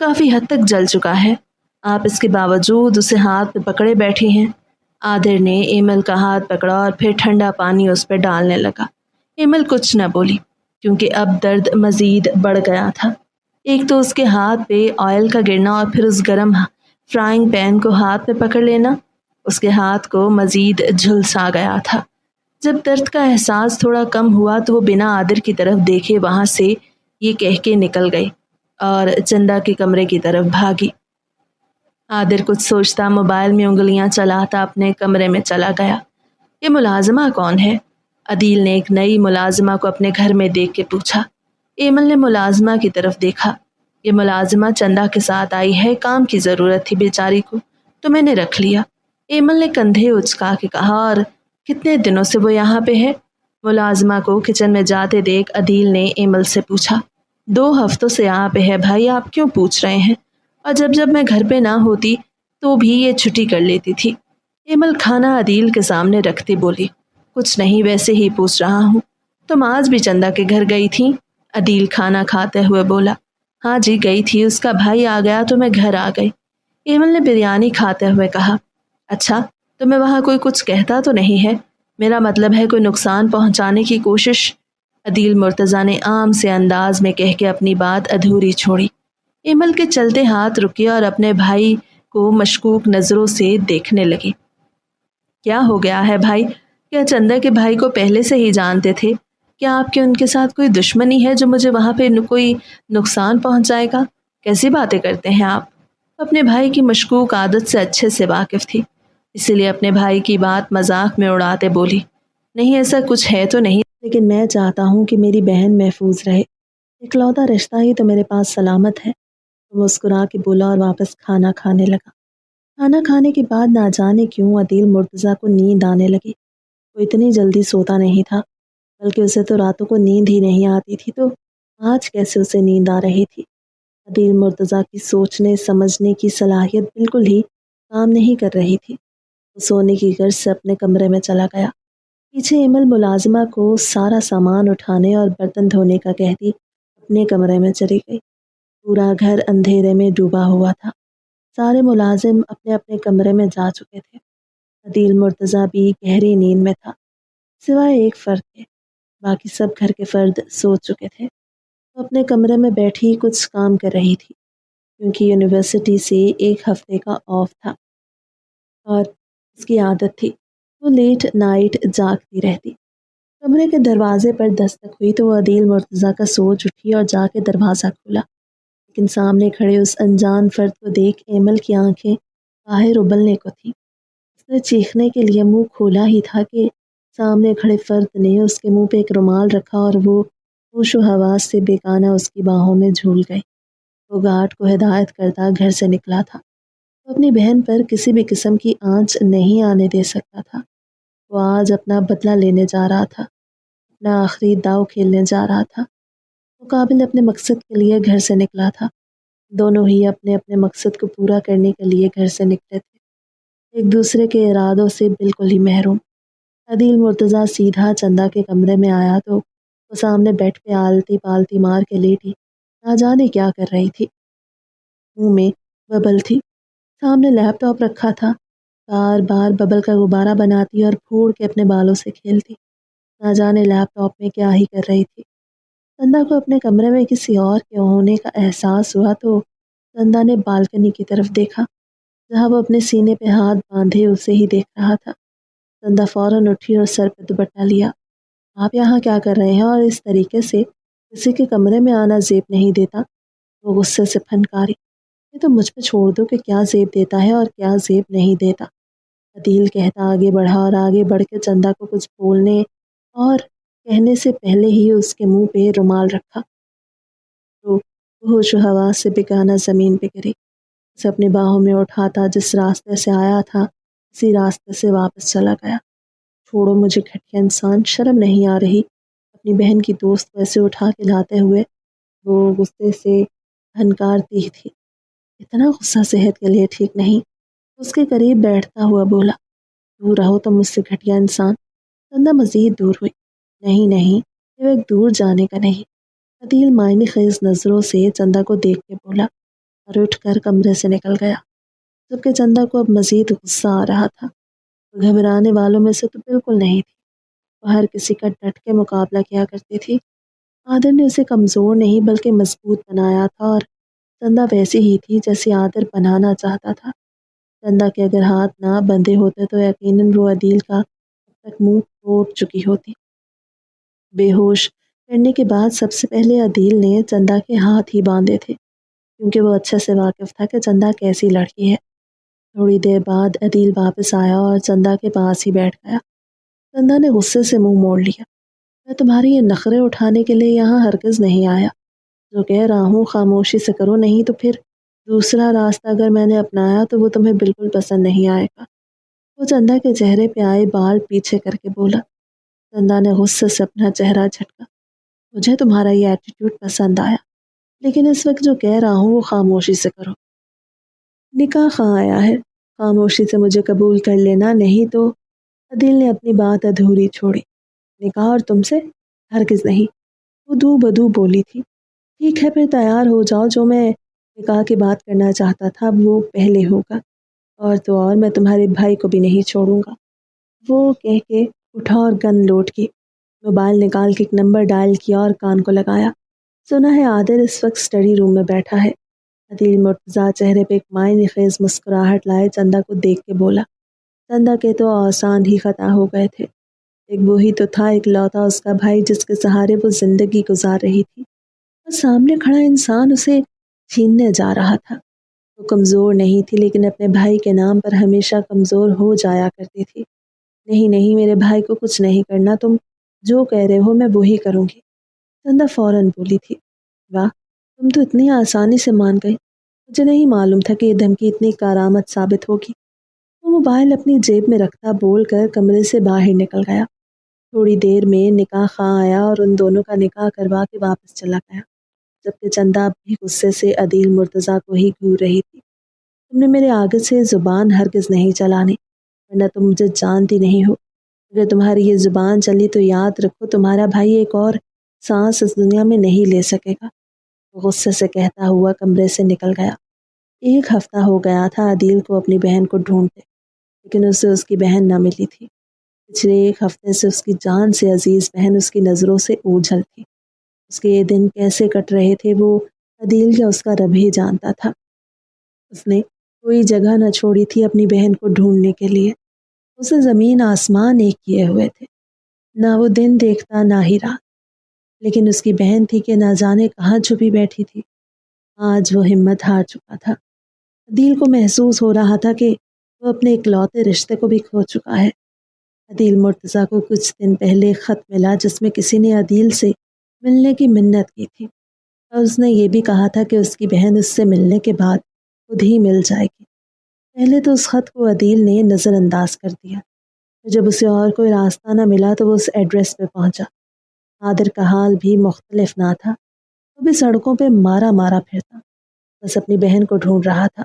काफ़ी हद तक जल चुका है। आप इसके बावजूद उसे हाथ में पकड़े बैठी हैं। आदिर ने एमल का हाथ पकड़ा और फिर ठंडा पानी उस पर डालने लगा। एमल कुछ न बोली क्योंकि अब दर्द मज़ीद बढ़ गया था। एक तो उसके हाथ पे ऑयल का गिरना और फिर उस गर्म फ्राइंग पैन को हाथ में पकड़ लेना उसके हाथ को मज़ीद झुलसा गया था। जब दर्द का एहसास थोड़ा कम हुआ तो वो बिना आदिर की तरफ देखे वहाँ से ये कह के निकल गई और चंदा के कमरे की तरफ भागी। आदिर कुछ सोचता मोबाइल में उंगलियां चलाता अपने कमरे में चला गया। ये मुलाजिमा कौन है? अदील ने एक नई मुलाजिमा को अपने घर में देख के पूछा। एमल ने मुलाजिमा की तरफ देखा। ये मुलाजिमा चंदा के साथ आई है, काम की ज़रूरत थी बेचारी को, तो मैंने रख लिया। एमल ने कंधे उचका के कहा। और कितने दिनों से वो यहाँ पे है? मुलाजिमा को किचन में जाते देख अदील ने एमल से पूछा। 2 हफ्तों से यहाँ पे है भाई, आप क्यों पूछ रहे हैं? और जब जब मैं घर पे ना होती तो भी ये छुट्टी कर लेती थी। एमल खाना अदील के सामने रखती बोली। कुछ नहीं, वैसे ही पूछ रहा हूँ। तुम आज भी चंदा के घर गई थी? अदील खाना खाते हुए बोला। हाँ जी गई थी, उसका भाई आ गया तो मैं घर आ गई। एमल ने बिरयानी खाते हुए कहा। अच्छा, तुम्हें वहाँ कोई कुछ कहता तो नहीं है? मेरा मतलब है कोई नुकसान पहुँचाने की कोशिश? अदील मुर्तज़ा ने आम से अंदाज में कह के अपनी बात अधूरी छोड़ी। एमल के चलते हाथ रुके और अपने भाई को मशकूक नज़रों से देखने लगी। क्या हो गया है भाई? क्या चंदा के भाई को पहले से ही जानते थे? क्या आपके उनके साथ कोई दुश्मनी है जो मुझे वहाँ पे कोई नुकसान पहुँचाएगा? कैसी बातें करते हैं आप? अपने भाई की मशकूक आदत से अच्छे से वाकिफ़ थी, इसीलिए अपने भाई की बात मजाक में उड़ाते बोली। नहीं, ऐसा कुछ है तो नहीं, लेकिन मैं चाहता हूँ कि मेरी बहन महफूज रहे। इकलौता रिश्ता ही तो मेरे पास सलामत है। तो मुस्कुरा के बोला और वापस खाना खाने लगा। खाना खाने के बाद ना जाने क्यों अदील मुर्तज़ा को नींद आने लगी। वो इतनी जल्दी सोता नहीं था, बल्कि उसे तो रातों को नींद ही नहीं आती थी, तो आज कैसे उसे नींद आ रही थी? अदील मुर्तज़ा की सोचने समझने की सलाहियत बिल्कुल ही काम नहीं कर रही थी। वो सोने की गर्ज से अपने कमरे में चला गया। पीछे एमल मुलाजिमा को सारा सामान उठाने और बर्तन धोने का कहती अपने कमरे में चली गई। पूरा घर अंधेरे में डूबा हुआ था। सारे मुलाजिम अपने अपने कमरे में जा चुके थे। अदील मुर्तज़ा भी गहरी नींद में था, सिवाय एक फ़र्द के। बाकी सब घर के फ़र्द सो चुके थे। वो अपने कमरे में बैठी कुछ काम कर रही थी, क्योंकि यूनिवर्सिटी से 1 हफ्ते का ऑफ था और उसकी आदत थी वो लेट नाइट जागती रहती। कमरे के दरवाजे पर दस्तक हुई तो वो अदील मुर्तज़ा का सोच उठी और जाके दरवाज़ा खोला। लेकिन सामने खड़े उस अनजान फर्द को देख एमल की आंखें बाहर उबलने को थी। उसने चीखने के लिए मुंह खोला ही था कि सामने खड़े फर्द ने उसके मुंह पे एक रुमाल रखा और वो होशो हवास से बेगाना उसकी बाहों में झूल गई। वो गार्ड को हिदायत करता घर से निकला था। वो अपनी बहन पर किसी भी किस्म की आंच नहीं आने दे सकता था। वो आज अपना बदला लेने जा रहा था, अपना आखिरी दाव खेलने जा रहा था। मुकाबिल अपने मकसद के लिए घर से निकला था। दोनों ही अपने अपने मकसद को पूरा करने के लिए घर से निकले थे, एक दूसरे के इरादों से बिल्कुल ही महरूम। अदील मुर्तज़ा सीधा चंदा के कमरे में आया तो वो सामने बेड पे आलती पालती मार के लेटी ना जाने क्या कर रही थी। मुंह में बबल थी, सामने लैपटॉप रखा था। बार बार बबल का गुब्बारा बनाती और फोड़ के अपने बालों से खेलती। ना जाने लैपटॉप में क्या ही कर रही थी। चंदा को अपने कमरे में किसी और के होने का एहसास हुआ तो चंदा ने बालकनी की तरफ देखा, जहाँ वो अपने सीने पे हाथ बांधे उसे ही देख रहा था। चंदा फौरन उठी और सर पे दुपट्टा लिया। आप यहाँ क्या कर रहे हैं और इस तरीके से किसी के कमरे में आना जेब नहीं देता? वो गुस्से से फनकारी। ये तो मुझ पे छोड़ दो कि क्या जेब देता है और क्या जेब नहीं देता। अदील कहता आगे बढ़ा और आगे बढ़ के चंदा को कुछ बोलने और कहने से पहले ही उसके मुंह पे रुमाल रखा तो होश हवास से बेगाना ज़मीन पे गिरी। उसे अपनी बाहों में उठाता जिस रास्ते से आया था उसी रास्ते से वापस चला गया। छोड़ो मुझे घटिया इंसान, शर्म नहीं आ रही? अपनी बहन की दोस्त को ऐसे उठा के लाते हुए वो गुस्से से हनकारती थी। इतना गुस्सा सेहत के लिए ठीक नहीं। उसके करीब बैठता हुआ बोला, दूर रहो तुम मुझसे घटिया इंसान। चंदा मज़ीद दूर हुई। नहीं नहीं, ये वक्त दूर जाने का नहीं। अदील मायने ख़ेज़ नज़रों से चंदा को देख के बोला। اور اٹھ کر کمرے سے نکل گیا، جبکہ چندا کو اب مزید غصہ آ رہا تھا۔ وہ گھبرانے والوں میں سے تو بالکل نہیں تھی، وہ ہر کسی کا ڈٹ کے مقابلہ کیا کرتی تھی۔ عادل نے اسے کمزور نہیں بلکہ مضبوط بنایا تھا، اور چندا ویسی ہی تھی جیسے عادل بنانا چاہتا تھا۔ چندا کے اگر ہاتھ نہ بندھے ہوتے تو یقیناً وہ عدیل کا اب تک منہ توڑ چکی ہوتی۔ بے ہوش کرنے کے بعد سب سے پہلے عدیل نے چندا کے ہاتھ ہی باندھے تھے، کیونکہ وہ اچھے سے واقف تھا کہ چندا کیسی لڑکی ہے۔ تھوڑی دیر بعد عدیل واپس آیا اور چندا کے پاس ہی بیٹھ گیا۔ چندا نے غصے سے منہ موڑ لیا۔ میں تمہارے یہ نخرے اٹھانے کے لیے یہاں ہرگز نہیں آیا۔ جو کہہ رہا ہوں خاموشی سے کرو، نہیں تو پھر دوسرا راستہ اگر میں نے اپنایا تو وہ تمہیں بالکل پسند نہیں آئے گا۔ وہ چندا کے چہرے پہ آئے بال پیچھے کر کے بولا۔ چندا نے غصے سے اپنا چہرہ جھٹکا۔ مجھے تمہارا یہ ایٹیٹیوڈ پسند آیا، لیکن اس وقت جو کہہ رہا ہوں وہ خاموشی سے کرو۔ نکاح خواہ آیا ہے، خاموشی سے مجھے قبول کر لینا، نہیں تو۔ عدیل نے اپنی بات ادھوری چھوڑی۔ نکاح اور تم سے؟ ہرگز نہیں، وہ دو بدو بولی تھی۔ ٹھیک ہے پھر تیار ہو جاؤ، جو میں نکاح کی بات کرنا چاہتا تھا وہ پہلے ہوگا، اور تو اور میں تمہارے بھائی کو بھی نہیں چھوڑوں گا۔ وہ کہہ کے اٹھا اور گن لوٹ کی، موبائل نکال کے ایک نمبر ڈائل کیا اور کان کو لگایا۔ سنا ہے عادل اس وقت اسٹڈی روم میں بیٹھا ہے۔ عدیل مرتضیٰ چہرے پہ ایک معنی خیز مسکراہٹ لائے چندا کو دیکھ کے بولا۔ چندا کے تو آسان ہی خطا ہو گئے تھے۔ ایک وہی تو تھا اکلوتا اس کا بھائی جس کے سہارے وہ زندگی گزار رہی تھی، اور سامنے کھڑا انسان اسے چھیننے جا رہا تھا۔ وہ کمزور نہیں تھی لیکن اپنے بھائی کے نام پر ہمیشہ کمزور ہو جایا کرتی تھی۔ نہیں نہیں، میرے بھائی کو کچھ نہیں کرنا، تم جو کہہ رہے ہو میں وہی کروں گی۔ چندا فوراً بولی تھی۔ واہ، تم تو اتنی آسانی سے مان گئی، مجھے نہیں معلوم تھا کہ یہ دھمکی اتنی کارآمد ثابت ہوگی۔ وہ موبائل اپنی جیب میں رکھتا بول کر کمرے سے باہر نکل گیا۔ تھوڑی دیر میں نکاح خواہ آیا اور ان دونوں کا نکاح کروا کے واپس چلا گیا، جبکہ چندا بھی غصے سے عدیل مرتضیٰ کو ہی گھور رہی تھی۔ تم نے میرے آگے سے زبان ہرگز نہیں چلانی، ورنہ تم مجھے جانتی نہیں ہو۔ اگر تمہاری یہ زبان چلی تو یاد رکھو تمہارا بھائی ایک اور سانس اس دنیا میں نہیں لے سکے گا۔ وہ غصے سے کہتا ہوا کمرے سے نکل گیا۔ ایک ہفتہ ہو گیا تھا عدیل کو اپنی بہن کو ڈھونڈتے، لیکن اسے اس کی بہن نہ ملی تھی۔ پچھلے ایک ہفتے سے اس کی جان سے عزیز بہن اس کی نظروں سے اوجھل تھی۔ اس کے یہ دن کیسے کٹ رہے تھے وہ عدیل یا اس کا رب ہی جانتا تھا۔ اس نے کوئی جگہ نہ چھوڑی تھی اپنی بہن کو ڈھونڈنے کے لیے۔ اسے زمین آسمان ایک کیے ہوئے تھے، نہ وہ دن دیکھتا نہ ہی رات، لیکن اس کی بہن تھی کہ نہ جانے کہاں چھپی بیٹھی تھی۔ آج وہ ہمت ہار چکا تھا۔ عدیل کو محسوس ہو رہا تھا کہ وہ اپنے اکلوتے رشتے کو بھی کھو چکا ہے۔ عدیل مرتضیٰ کو کچھ دن پہلے ایک خط ملا جس میں کسی نے عدیل سے ملنے کی منت کی تھی، اور اس نے یہ بھی کہا تھا کہ اس کی بہن اس سے ملنے کے بعد خود ہی مل جائے گی۔ پہلے تو اس خط کو عدیل نے نظر انداز کر دیا، جب اسے اور کوئی راستہ نہ ملا تو وہ اس ایڈریس پہ پہنچا۔ عادل کا حال بھی مختلف نہ تھا، وہ بھی سڑکوں پہ مارا مارا پھرتا، بس اپنی بہن کو ڈھونڈ رہا تھا۔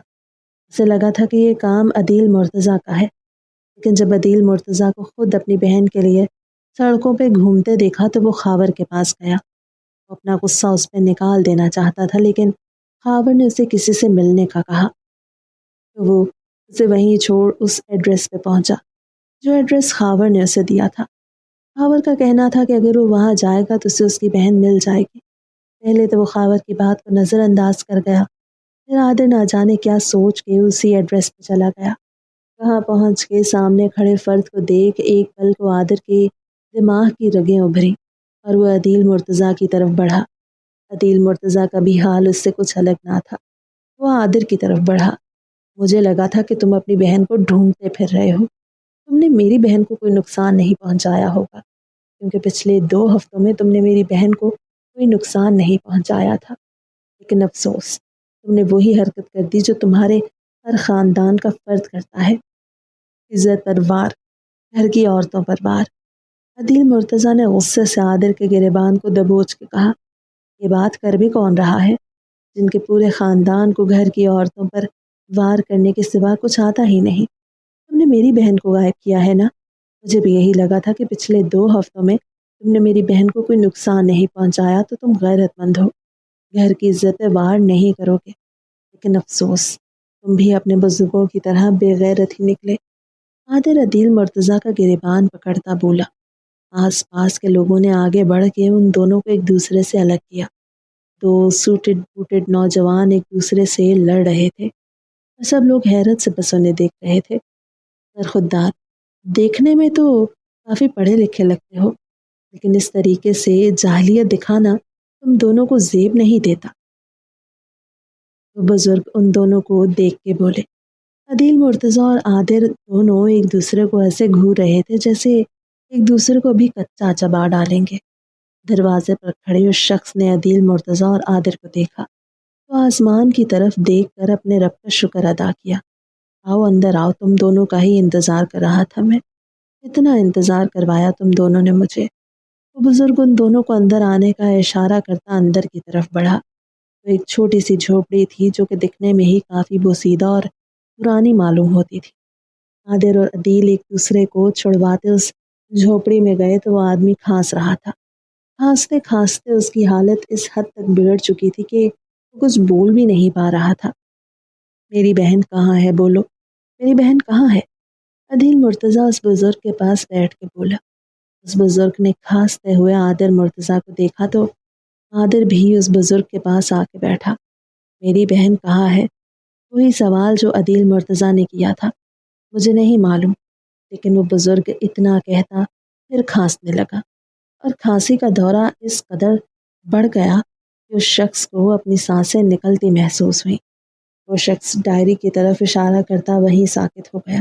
اسے لگا تھا کہ یہ کام عدیل مرتضیٰ کا ہے، لیکن جب عدیل مرتضیٰ کو خود اپنی بہن کے لیے سڑکوں پہ گھومتے دیکھا تو وہ خاور کے پاس گیا۔ وہ اپنا غصہ اس پہ نکال دینا چاہتا تھا، لیکن خاور نے اسے کسی سے ملنے کا کہا، تو وہ اسے وہیں چھوڑ اس ایڈریس پہ پہنچا جو ایڈریس خاور نے اسے دیا تھا۔ خاور کا کہنا تھا کہ اگر وہ وہاں جائے گا تو اسے اس کی بہن مل جائے گی۔ پہلے تو وہ خاور کی بات کو نظر انداز کر گیا، پھر عادل نہ جانے کیا سوچ کے اسی ایڈریس پہ چلا گیا۔ وہاں پہنچ کے سامنے کھڑے فرد کو دیکھ ایک پل کو عادل کے دماغ کی رگیں ابھری اور وہ عدیل مرتضیٰ کی طرف بڑھا۔ عدیل مرتضیٰ کا بھی حال اس سے کچھ الگ نہ تھا۔ وہ عادل کی طرف بڑھا۔ مجھے لگا تھا کہ تم اپنی بہن کو ڈھونڈتے پھر رہے ہو۔ تم نے میری بہن کو کوئی نقصان نہیں پہنچایا ہوگا، کیونکہ پچھلے 2 ہفتوں میں تم نے میری بہن کو کوئی نقصان نہیں پہنچایا تھا، لیکن افسوس تم نے وہی حرکت کر دی جو تمہارے ہر خاندان کا فرد کرتا ہے، عزت پر وار، گھر کی عورتوں پر وار۔ عدیل مرتضیٰ نے غصے سے عادل کے گریبان کو دبوچ کے کہا، یہ بات کر بھی کون رہا ہے جن کے پورے خاندان کو گھر کی عورتوں پر وار کرنے کے سوا کچھ آتا ہی نہیں؟ تم نے میری بہن کو غائب کیا ہے نا؟ مجھے بھی یہی لگا تھا کہ پچھلے 2 ہفتوں میں تم نے میری بہن کو کوئی نقصان نہیں پہنچایا تو تم غیرت مند ہو، گھر کی عزت پہ وار نہیں کرو گے، لیکن افسوس تم بھی اپنے بزرگوں کی طرح بے غیرت ہی نکلے۔ عادل عدیل مرتضیٰ کا گریبان پکڑتا بولا۔ آس پاس کے لوگوں نے آگے بڑھ کے ان دونوں کو ایک دوسرے سے الگ کیا۔ دو سوٹڈ بوٹڈ نوجوان ایک دوسرے سے لڑ رہے تھے اور سب لوگ حیرت سے بس انہیں دیکھ رہے تھے۔ خوددار دیکھنے میں تو کافی پڑھے لکھے لگتے ہو، لیکن اس طریقے سے جاہلیت دکھانا تم دونوں کو زیب نہیں دیتا۔ وہ بزرگ ان دونوں کو دیکھ کے بولے۔ عدیل مرتضیٰ اور عادر دونوں ایک دوسرے کو ایسے گھور رہے تھے جیسے ایک دوسرے کو بھی کچا چبا ڈالیں گے۔ دروازے پر کھڑے اس شخص نے عدیل مرتضیٰ اور عادر کو دیکھا تو آسمان کی طرف دیکھ کر اپنے رب کا شکر ادا کیا۔ آؤ اندر آؤ، تم دونوں کا ہی انتظار کر رہا تھا میں، اتنا انتظار کروایا تم دونوں نے مجھے۔ وہ بزرگ ان دونوں کو اندر آنے کا اشارہ کرتا اندر کی طرف بڑھا۔ وہ ایک چھوٹی سی جھوپڑی تھی جو کہ دکھنے میں ہی کافی بوسیدہ اور پرانی معلوم ہوتی تھی۔ عادر اور عدیل ایک دوسرے کو چھڑواتے اس جھوپڑی میں گئے تو وہ آدمی کھانس رہا تھا۔ کھانستے کھانستے اس کی حالت اس حد تک بگڑ چکی تھی کہ وہ کچھ بول بھی نہیں پا رہا تھا۔ میری بہن کہاں ہے؟ بولو، میری بہن کہاں ہے؟ عدیل مرتضیٰ اس بزرگ کے پاس بیٹھ کے بولا۔ اس بزرگ نے کھانستے ہوئے عادر مرتضیٰ کو دیکھا تو عادر بھی اس بزرگ کے پاس آ کے بیٹھا۔ میری بہن کہاں ہے؟ وہی سوال جو عدیل مرتضیٰ نے کیا تھا۔ مجھے نہیں معلوم، لیکن وہ بزرگ اتنا کہتا پھر کھانسنے لگا، اور کھانسی کا دورہ اس قدر بڑھ گیا کہ اس شخص کو اپنی سانسیں نکلتی محسوس ہوئیں۔ وہ شخص ڈائری کی طرف اشارہ کرتا وہیں ساکت ہو گیا۔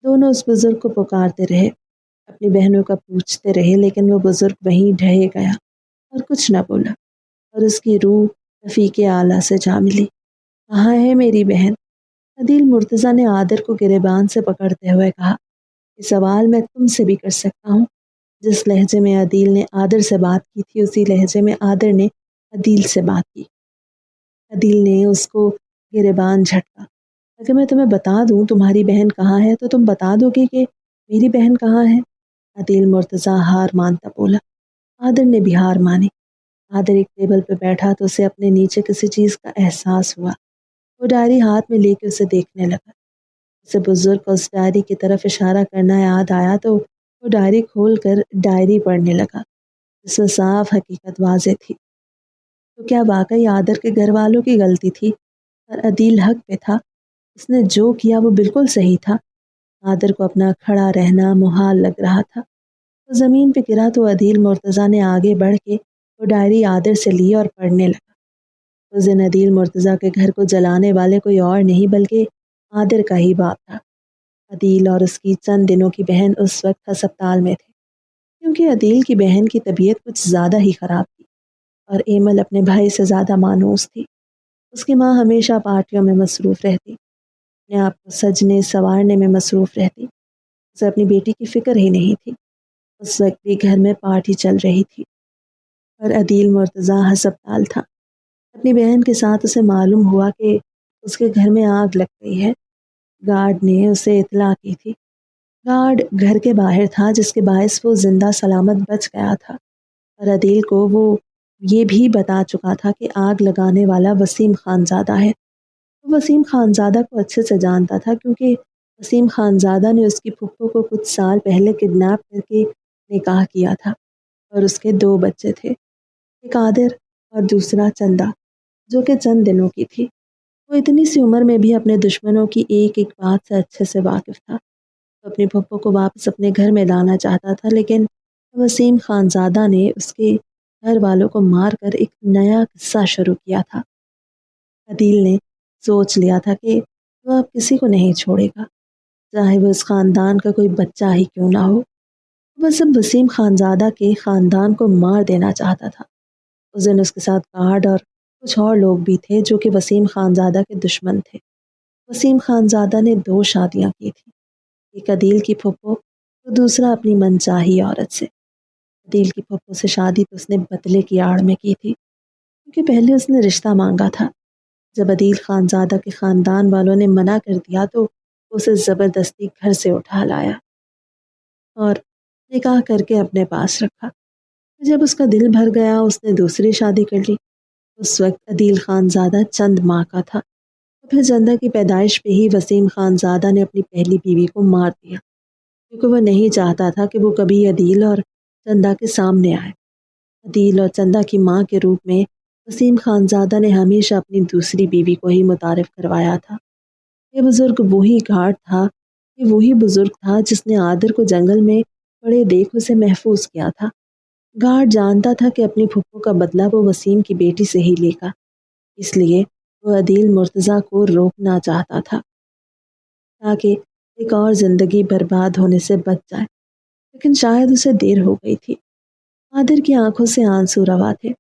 دونوں اس بزرگ کو پکارتے رہے، اپنی بہنوں کا پوچھتے رہے، لیکن وہ بزرگ وہیں ڈھہے گیا اور کچھ نہ بولا، اور اس کی روح رفیق اعلیٰ سے جا ملی۔ کہاں ہے میری بہن؟ عدیل مرتضیٰ نے عادر کو گریبان سے پکڑتے ہوئے کہا۔ یہ سوال میں تم سے بھی کر سکتا ہوں۔ جس لہجے میں عدیل نے عادر سے بات کی تھی اسی لہجے میں عادر نے عدیل سے بات کی۔ عدیل نے اس کو گریبان جھٹکا۔ اگر میں تمہیں بتا دوں تمہاری بہن کہاں ہے تو تم بتا دو گے کہ میری بہن کہاں ہے؟ عدیل مرتضیٰ ہار مانتا بولا۔ عادر نے بھی ہار مانی۔ عادر ایک ٹیبل پہ بیٹھا تو اسے اپنے نیچے کسی چیز کا احساس ہوا۔ وہ ڈائری ہاتھ میں لے کے اسے دیکھنے لگا۔ اسے بزرگ کو اس ڈائری کی طرف اشارہ کرنا یاد آیا تو وہ ڈائری کھول کر ڈائری پڑھنے لگا، جس میں صاف حقیقت واضح تھی۔ تو کیا واقعی عادر کے گھر والوں کی غلطی تھی اور عدیل حق پہ تھا؟ اس نے جو کیا وہ بالکل صحیح تھا۔ عادر کو اپنا کھڑا رہنا محال لگ رہا تھا۔ وہ زمین پہ گرا تو عدیل مرتضیٰ نے آگے بڑھ کے وہ ڈائری عادر سے لی اور پڑھنے لگا۔ اس دن عدیل مرتضیٰ کے گھر کو جلانے والے کوئی اور نہیں بلکہ عادر کا ہی باپ تھا۔ عدیل اور اس کی چند دنوں کی بہن اس وقت ہسپتال میں تھے، کیونکہ عدیل کی بہن کی طبیعت کچھ زیادہ ہی خراب تھی اور ایمل اپنے بھائی سے زیادہ مانوس تھی۔ اس کی ماں ہمیشہ پارٹیوں میں مصروف رہتی، اپنے آپ کو سجنے سنوارنے میں مصروف رہتی۔ اسے اپنی بیٹی کی فکر ہی نہیں تھی۔ اس وقت بھی گھر میں پارٹی چل رہی تھی اور عدیل مرتضیٰ ہسپتال تھا۔ اپنی بہن کے ساتھ اسے معلوم ہوا کہ اس کے گھر میں آگ لگ گئی ہے۔ گارڈ نے اسے اطلاع کی تھی۔ گارڈ گھر کے باہر تھا، جس کے باعث وہ زندہ سلامت بچ گیا تھا، اور عدیل کو وہ یہ بھی بتا چکا تھا کہ آگ لگانے والا وسیم خانزادہ ہے۔ وہ وسیم خانزادہ کو اچھے سے جانتا تھا، کیونکہ وسیم خانزادہ نے اس کی پھپھو کو کچھ سال پہلے کڈنیپ کر کے نکاح کیا تھا، اور اس کے 2 بچے تھے، ایک عادر اور دوسرا چندہ، جو کہ چند دنوں کی تھی۔ وہ اتنی سی عمر میں بھی اپنے دشمنوں کی ایک ایک بات سے اچھے سے واقف تھا۔ وہ اپنی پھپھو کو واپس اپنے گھر میں لانا چاہتا تھا، لیکن وسیم خانزادہ نے اس کے گھر والوں کو مار کر ایک نیا قصہ شروع کیا تھا۔ عدیل نے سوچ لیا تھا کہ وہ اب کسی کو نہیں چھوڑے گا، چاہے وہ اس خاندان کا کوئی بچہ ہی کیوں نہ ہو۔ وہ سب وسیم خانزادہ کے خاندان کو مار دینا چاہتا تھا۔ اس دن اس کے ساتھ گارڈ اور کچھ اور لوگ بھی تھے جو کہ وسیم خانزادہ کے دشمن تھے۔ وسیم خانزادہ نے 2 شادیاں کی تھیں، ایک عدیل کی پھپھو تو دوسرا اپنی منچاہی عورت سے۔ عدیل کی پھپھو سے شادی تو اس نے بدلے کی آڑ میں کی تھی، کیونکہ پہلے اس نے رشتہ مانگا تھا۔ جب عدیل خانزادہ کے خاندان والوں نے منع کر دیا تو اسے زبردستی گھر سے اٹھا لایا اور نکاح کر کے اپنے پاس رکھا۔ جب اس کا دل بھر گیا اس نے دوسری شادی کر لی۔ اس وقت عدیل خانزادہ چند ماہ کا تھا۔ پھر چندہ کی پیدائش پہ ہی وسیم خان زادہ نے اپنی پہلی بیوی کو مار دیا، کیونکہ وہ نہیں چاہتا تھا کہ وہ کبھی عدیل اور چندہ کے سامنے آئے۔ عدیل اور چندہ کی ماں کے روپ میں وسیم خان زادہ نے ہمیشہ اپنی دوسری بیوی کو ہی متعارف کروایا تھا۔ یہ بزرگ وہی گھاٹ تھا، یہ وہی بزرگ تھا جس نے عادر کو جنگل میں پڑے دیکھ اسے محفوظ کیا تھا۔ گارڈ جانتا تھا کہ اپنی پھپھو کا بدلہ وہ وسیم کی بیٹی سے ہی لے گا، اس لیے وہ عدیل مرتضیٰ کو روکنا چاہتا تھا تاکہ ایک اور زندگی برباد ہونے سے بچ جائے، لیکن شاید اسے دیر ہو گئی تھی۔ عادر کی آنکھوں سے آنسو روا تھے۔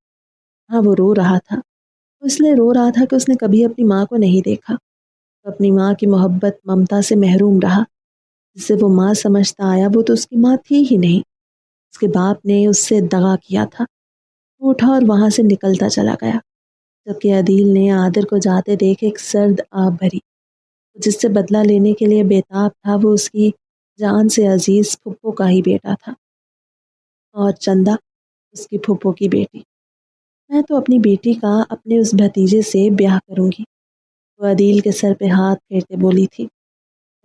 ہاں، وہ رو رہا تھا، وہ اس لیے رو رہا تھا کہ اس نے کبھی اپنی ماں کو نہیں دیکھا۔ وہ اپنی ماں کی محبت ممتا سے محروم رہا، جسے وہ ماں سمجھتا آیا وہ تو اس کی ماں تھی ہی نہیں، اس کے باپ نے اس سے دغا کیا تھا۔ وہ اٹھا اور وہاں سے نکلتا چلا گیا، جبکہ عدیل نے عادر کو جاتے دیکھ ایک سرد آب بھری۔ جس سے بدلہ لینے کے لیے بےتاب تھا وہ اس کی جان سے عزیز پھپھو کا ہی بیٹا تھا، اور چندہ اس کی پھپھو کی بیٹی۔ میں تو اپنی بیٹی کا اپنے اس بھتیجے سے بیاہ کروں گی، وہ عدیل کے سر پہ ہاتھ پھیرتے بولی تھی۔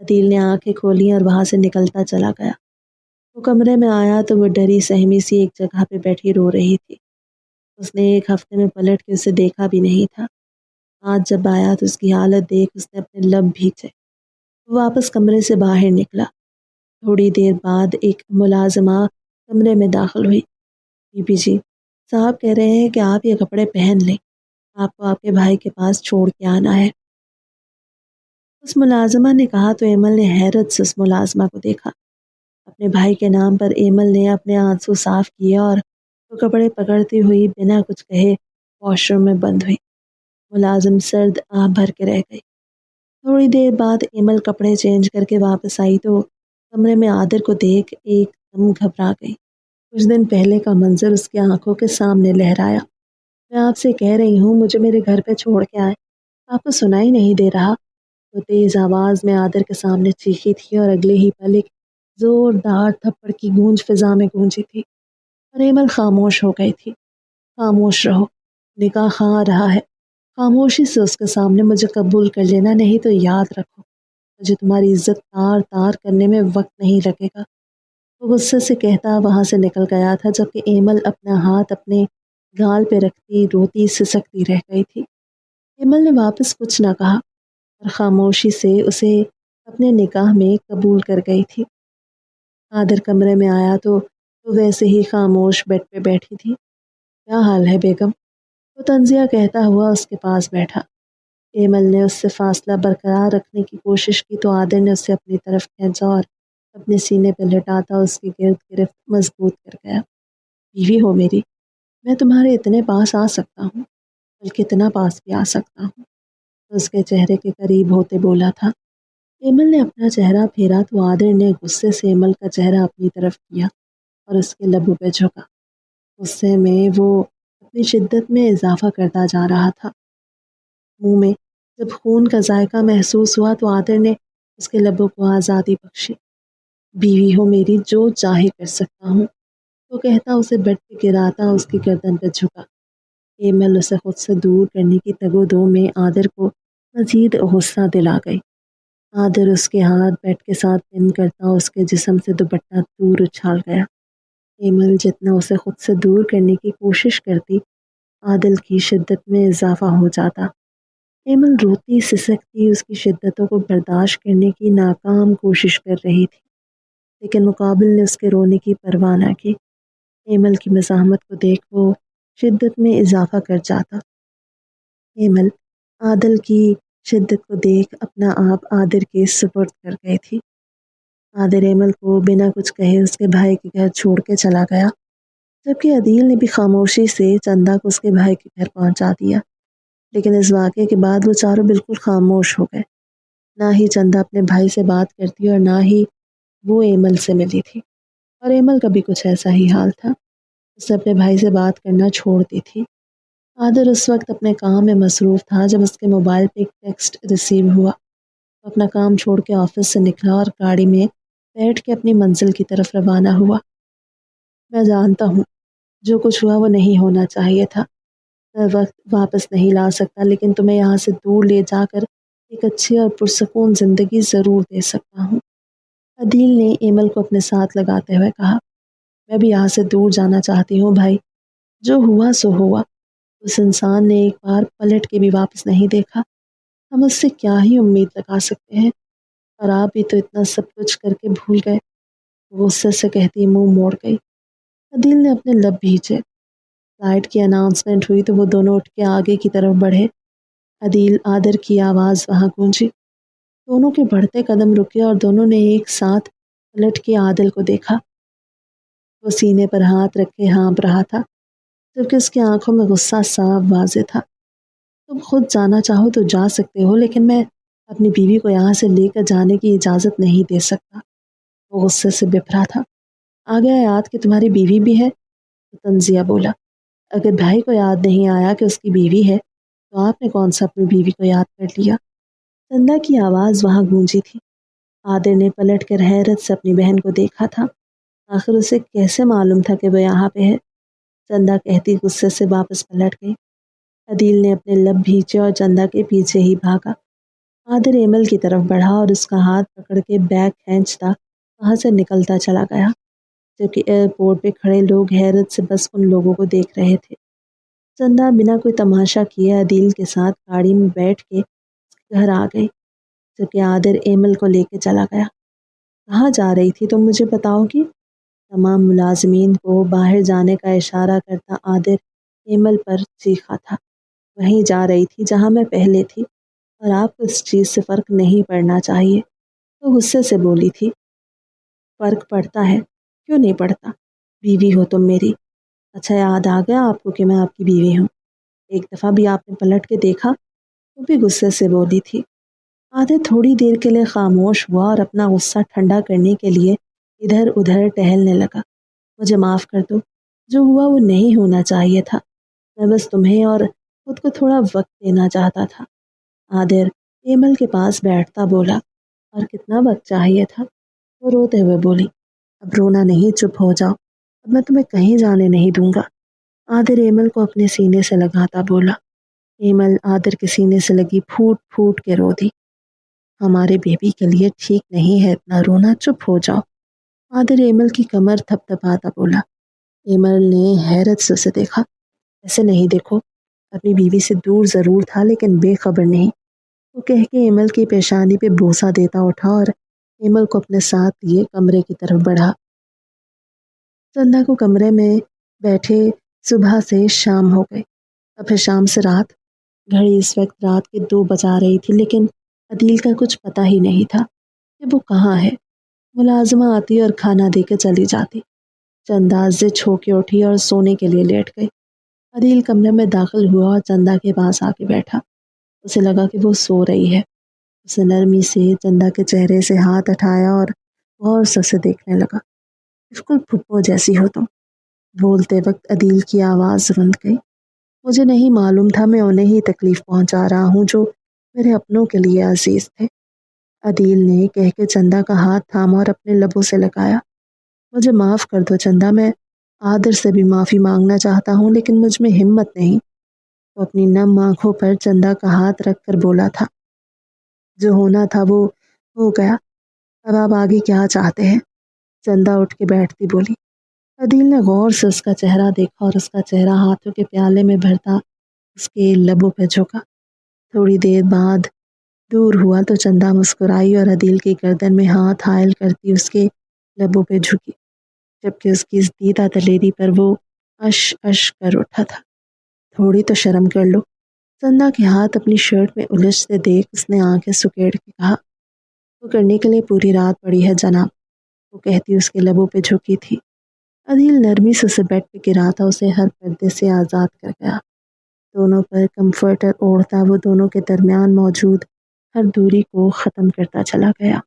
عدیل نے آنکھیں کھولیں اور وہاں سے نکلتا چلا گیا۔ وہ کمرے میں آیا تو وہ ڈری سہمی سی ایک جگہ پہ بیٹھی رو رہی تھی۔ اس نے ایک ہفتے میں پلٹ کے اسے دیکھا بھی نہیں تھا۔ آج جب آیا تو اس کی حالت دیکھ اس نے اپنے لب بھیچے۔ وہ واپس کمرے سے باہر نکلا۔ تھوڑی دیر بعد ایک ملازمہ کمرے میں داخل ہوئی۔ بی بی جی، صاحب کہہ رہے ہیں کہ آپ یہ کپڑے پہن لیں، آپ کو آپ کے بھائی کے پاس چھوڑ کے آنا ہے۔ اس ملازمہ نے کہا تو ایمل نے حیرت سے اس ملازمہ کو دیکھا۔ اپنے بھائی کے نام پر ایمل نے اپنے آنسو صاف کیے اور وہ کپڑے پکڑتی ہوئی بنا کچھ کہے واش روم میں بند ہوئی۔ ملازم سرد آہ بھر کے رہ گئی۔ تھوڑی دیر بعد ایمل کپڑے چینج کر کے واپس آئی تو کمرے میں عادر کو دیکھ ایک دم گھبرا گئی۔ کچھ دن پہلے کا منظر اس کی آنکھوں کے سامنے لہرایا۔ میں آپ سے کہہ رہی ہوں مجھے میرے گھر پہ چھوڑ کے آئے، آپ کو سنائی نہیں دے رہا؟ وہ تیز آواز میں عادر کے سامنے چیخی تھی اور اگلے ہی پل ایک زوردار تھپڑ کی گونج فضا میں گونجی تھی، اور ایمل خاموش ہو گئی تھی۔ خاموش رہو، نکاح خواہ آ رہا ہے، خاموشی سے اس کے سامنے مجھے قبول کر لینا، نہیں تو یاد رکھو مجھے تمہاری عزت تار تار کرنے میں وقت نہیں لگے گا۔ وہ غصے سے کہتا وہاں سے نکل گیا تھا، جبکہ ایمل اپنا ہاتھ اپنے گال پہ رکھتی روتی سسکتی رہ گئی تھی۔ ایمل نے واپس کچھ نہ کہا اور خاموشی سے اسے اپنے نکاح میں قبول کر گئی تھی۔ عادر کمرے میں آیا تو وہ ویسے ہی خاموش بیڈ پہ بیٹھی تھی۔ کیا حال ہے بیگم؟ وہ طنزیہ کہتا ہوا اس کے پاس بیٹھا۔ ایمل نے اس سے فاصلہ برقرار رکھنے کی کوشش کی تو عادر نے اسے اپنی طرف کھینچا اور اپنے سینے پہ لٹاتا اس کی گرد گرفت مضبوط کر گیا۔ بیوی ہو میری، میں تمہارے اتنے پاس آ سکتا ہوں، بلکہ اتنا پاس بھی آ سکتا ہوں، اس کے چہرے کے قریب ہوتے بولا تھا۔ ایمل نے اپنا چہرہ پھیرا تو عادر نے غصے سے ایمل کا چہرہ اپنی طرف کیا اور اس کے لبوں پہ جھکا۔ غصے میں وہ اپنی شدت میں اضافہ کرتا جا رہا تھا۔ منہ میں جب خون کا ذائقہ محسوس ہوا تو عادر نے اس کے لبوں کو آزادی بخشی۔ بیوی ہو میری، جو چاہے کر سکتا ہوں، وہ کہتا اسے بیڈ پہ گراتا اس کی گردن پہ جھکا۔ ایمل اسے خود سے دور کرنے کی تگ و دو میں عادر کو مزید غصہ دلا گئی۔ عادر اس کے ہاتھ بیڈ کے ساتھ پن کرتا اس کے جسم سے دوپٹہ دور اچھال گیا۔ ایمل جتنا اسے خود سے دور کرنے کی کوشش کرتی، عادل کی شدت میں اضافہ ہو جاتا۔ ایمل روتی سسکتی اس کی شدتوں کو برداشت کرنے کی ناکام کوشش کر رہی تھی، لیکن مقابل نے اس کے رونے کی پرواہ نہ کی۔ ایمل کی مزاحمت کو دیکھ وہ شدت میں اضافہ کر جاتا۔ ایمل عادل کی شدت کو دیکھ اپنا آپ عادر کے سپرد کر گئی تھی۔ عادر ایمل کو بنا کچھ کہے اس کے بھائی کے گھر چھوڑ کے چلا گیا، جبکہ عدیل نے بھی خاموشی سے چندہ کو اس کے بھائی کے گھر پہنچا دیا۔ لیکن اس واقعے کے بعد وہ چاروں بالکل خاموش ہو گئے۔ نہ ہی چندہ اپنے بھائی سے بات کرتی اور نہ ہی وہ ایمل سے ملی تھی، اور ایمل کا بھی کچھ ایسا ہی حال تھا، اس نے اپنے بھائی سے بات کرنا چھوڑ دی تھی۔ عادر اس وقت اپنے کام میں مصروف تھا جب اس کے موبائل پہ ایک ٹیکسٹ ریسیو ہوا۔ وہ اپنا کام چھوڑ کے آفس سے نکلا اور گاڑی میں بیٹھ کے اپنی منزل کی طرف روانہ ہوا۔ میں جانتا ہوں جو کچھ ہوا وہ نہیں ہونا چاہیے تھا، میں وقت واپس نہیں لا سکتا، لیکن تمہیں یہاں سے دور لے جا کر ایک اچھی اور پرسکون زندگی ضرور دے سکتا ہوں۔ عدیل نے ایمل کو اپنے ساتھ لگاتے ہوئے کہا، میں بھی یہاں سے دور جانا چاہتی ہوں بھائی، جو ہوا سو ہوا۔ اس انسان نے ایک بار پلٹ کے بھی واپس نہیں دیکھا، ہم اس سے کیا ہی امید لگا سکتے ہیں، اور آپ بھی تو اتنا سب کچھ کر کے بھول گئے۔ وہ غصے سے کہتی منہ موڑ گئی۔ عدیل نے اپنے لب بھیجے۔ فلائٹ کی اناؤنسمنٹ ہوئی تو وہ دونوں اٹھ کے آگے کی طرف بڑھے۔ عدیل عادر کی آواز وہاں گونجی۔ دونوں کے بڑھتے قدم رکے اور دونوں نے ایک ساتھ پلٹ کے عادل کو دیکھا۔ وہ سینے پر ہاتھ رکھے ہانپ رہا تھا، جبکہ اس کی آنکھوں میں غصہ صاف واضح تھا۔ تم خود جانا چاہو تو جا سکتے ہو، لیکن میں اپنی بیوی کو یہاں سے لے کر جانے کی اجازت نہیں دے سکتا۔ وہ غصے سے بپھرا تھا۔ آگے یاد کہ تمہاری بیوی بھی ہے، تو تنزیہ بولا۔ اگر بھائی کو یاد نہیں آیا کہ اس کی بیوی ہے تو آپ نے کون سا اپنی بیوی کو یاد کر لیا؟ چندا کی آواز وہاں گونجی تھی۔ عادل نے پلٹ کر حیرت سے اپنی بہن کو دیکھا تھا۔ آخر اسے کیسے معلوم تھا کہ وہ یہاں پہ ہے؟ چندا کہتی غصے سے واپس پلٹ گئی۔ عدیل نے اپنے لب بھیجے اور چندا کے پیچھے ہی بھاگا۔ عادل ایمل کی طرف بڑھا اور اس کا ہاتھ پکڑ کے بیگ کھینچتا وہاں سے نکلتا چلا گیا، جبکہ ایئرپورٹ پہ کھڑے لوگ حیرت سے بس ان لوگوں کو دیکھ رہے تھے۔ چندا بنا کوئی تماشا کیے عدیل کے ساتھ گاڑی میں بیٹھ کے گھر آ گئی، جبکہ عادل ایمل کو لے کے چلا گیا۔ کہاں جا رہی تھی تم مجھے بتاؤ گی؟ تمام ملازمین کو باہر جانے کا اشارہ کرتا عادل ایمل پر چیخا تھا۔ وہیں جا رہی تھی جہاں میں پہلے تھی، اور آپ کو اس چیز سے فرق نہیں پڑنا چاہیے۔ وہ غصے سے بولی تھی۔ فرق پڑتا ہے، کیوں نہیں پڑتا؟ بیوی ہو تم میری۔ اچھا یاد آ گیا آپ کو کہ میں آپ کی بیوی ہوں؟ ایک دفعہ بھی آپ نے پلٹ کے دیکھا؟ وہ بھی غصے سے بولی تھی۔ عادل تھوڑی دیر کے لیے خاموش ہوا اور اپنا غصہ ٹھنڈا کرنے کے لیے ادھر ادھر ٹہلنے لگا۔ مجھے معاف کر دو، جو ہوا وہ نہیں ہونا چاہیے تھا۔ میں بس تمہیں اور خود کو تھوڑا وقت دینا چاہتا تھا۔ عادل ایمل کے پاس بیٹھتا بولا، اور کتنا وقت چاہیے تھا؟ وہ روتے ہوئے بولی، اب رونا نہیں، چپ ہو جاؤ، اب میں تمہیں کہیں جانے نہیں دوں گا۔ عادل ایمل کو اپنے سینے سے لگاتا بولا۔ ایمل عادل کے سینے سے لگی پھوٹ پھوٹ کے رو دی۔ ہمارے بیبی کے لیے ٹھیک نہیں ہے اتنا رونا، چپ ہو جاؤ۔ عادل ایمل کی کمر تھپ تھپاتا بولا۔ ایمل نے حیرت سے اسے دیکھا۔ ایسے نہیں دیکھو، اپنی بیوی سے دور ضرور تھا لیکن بے خبر نہیں۔ وہ کہہ کے ایمل کی پیشانی پہ بوسہ دیتا اٹھا اور ایمل کو اپنے ساتھ لیے کمرے کی طرف بڑھا۔ چندا کو کمرے میں بیٹھے صبح سے شام ہو گئی، اور پھر شام سے رات۔ گھڑی اس وقت رات کے 2 بجا رہی تھی، لیکن عدیل کا کچھ پتہ ہی نہیں تھا کہ وہ کہاں ہے۔ ملازمہ آتی اور کھانا دے کے چلی جاتی۔ چندا زچ ہو کے اٹھی اور سونے کے لیے لیٹ گئی۔ عدیل کمرے میں داخل ہوا اور چندا کے پاس آ کے بیٹھا۔ اسے لگا کہ وہ سو رہی ہے۔ اسے نرمی سے چندا کے چہرے سے ہاتھ اٹھایا اور غور سے اسے دیکھنے لگا۔ بالکل پھپھو جیسی ہو تم۔ بولتے وقت عدیل کی آواز رند گئی۔ مجھے نہیں معلوم تھا میں انہیں ہی تکلیف پہنچا رہا ہوں جو میرے اپنوں کے لیے عزیز تھے۔ عدیل نے کہہ کے چندا کا ہاتھ تھاما اور اپنے لبوں سے لگایا۔ مجھے معاف کر دو چندا، میں عادل سے بھی معافی مانگنا چاہتا ہوں لیکن مجھ میں ہمت نہیں۔ وہ اپنی نم آنکھوں پر چندا کا ہاتھ رکھ کر بولا تھا، جو ہونا تھا وہ ہو گیا، اب آپ آگے کیا چاہتے ہیں؟ چندا اٹھ کے بیٹھتی بولی۔ عدیل نے غور سے اس کا چہرہ دیکھا اور اس کا چہرہ ہاتھوں کے پیالے میں بھرتا اس کے لبوں پہ جھکا۔ تھوڑی دیر بعد دور ہوا تو چندا مسکرائی اور عدیل کی گردن میں ہاتھ حائل کرتی اس کے لبوں پہ جھکی، جبکہ اس کی اس دیدہ دلیری پر وہ اش اش کر اٹھا تھا۔ تھوڑی تو شرم کر لو۔ چندا کے ہاتھ اپنی شرٹ میں الجھتے دیکھ اس نے آنکھیں سکیڑ کے کہا، وہ کرنے کے لیے پوری رات پڑی ہے جناب، وہ کہتی اس کے لبوں پہ جھکی تھی۔ عدیل نرمی سے اسے بیڈ پہ گرا تھا، اسے ہر پردے سے آزاد کر گیا۔ دونوں پر کمفرٹر اوڑھتا وہ دونوں کے درمیان موجود ہر دوری کو ختم کرتا چلا گیا۔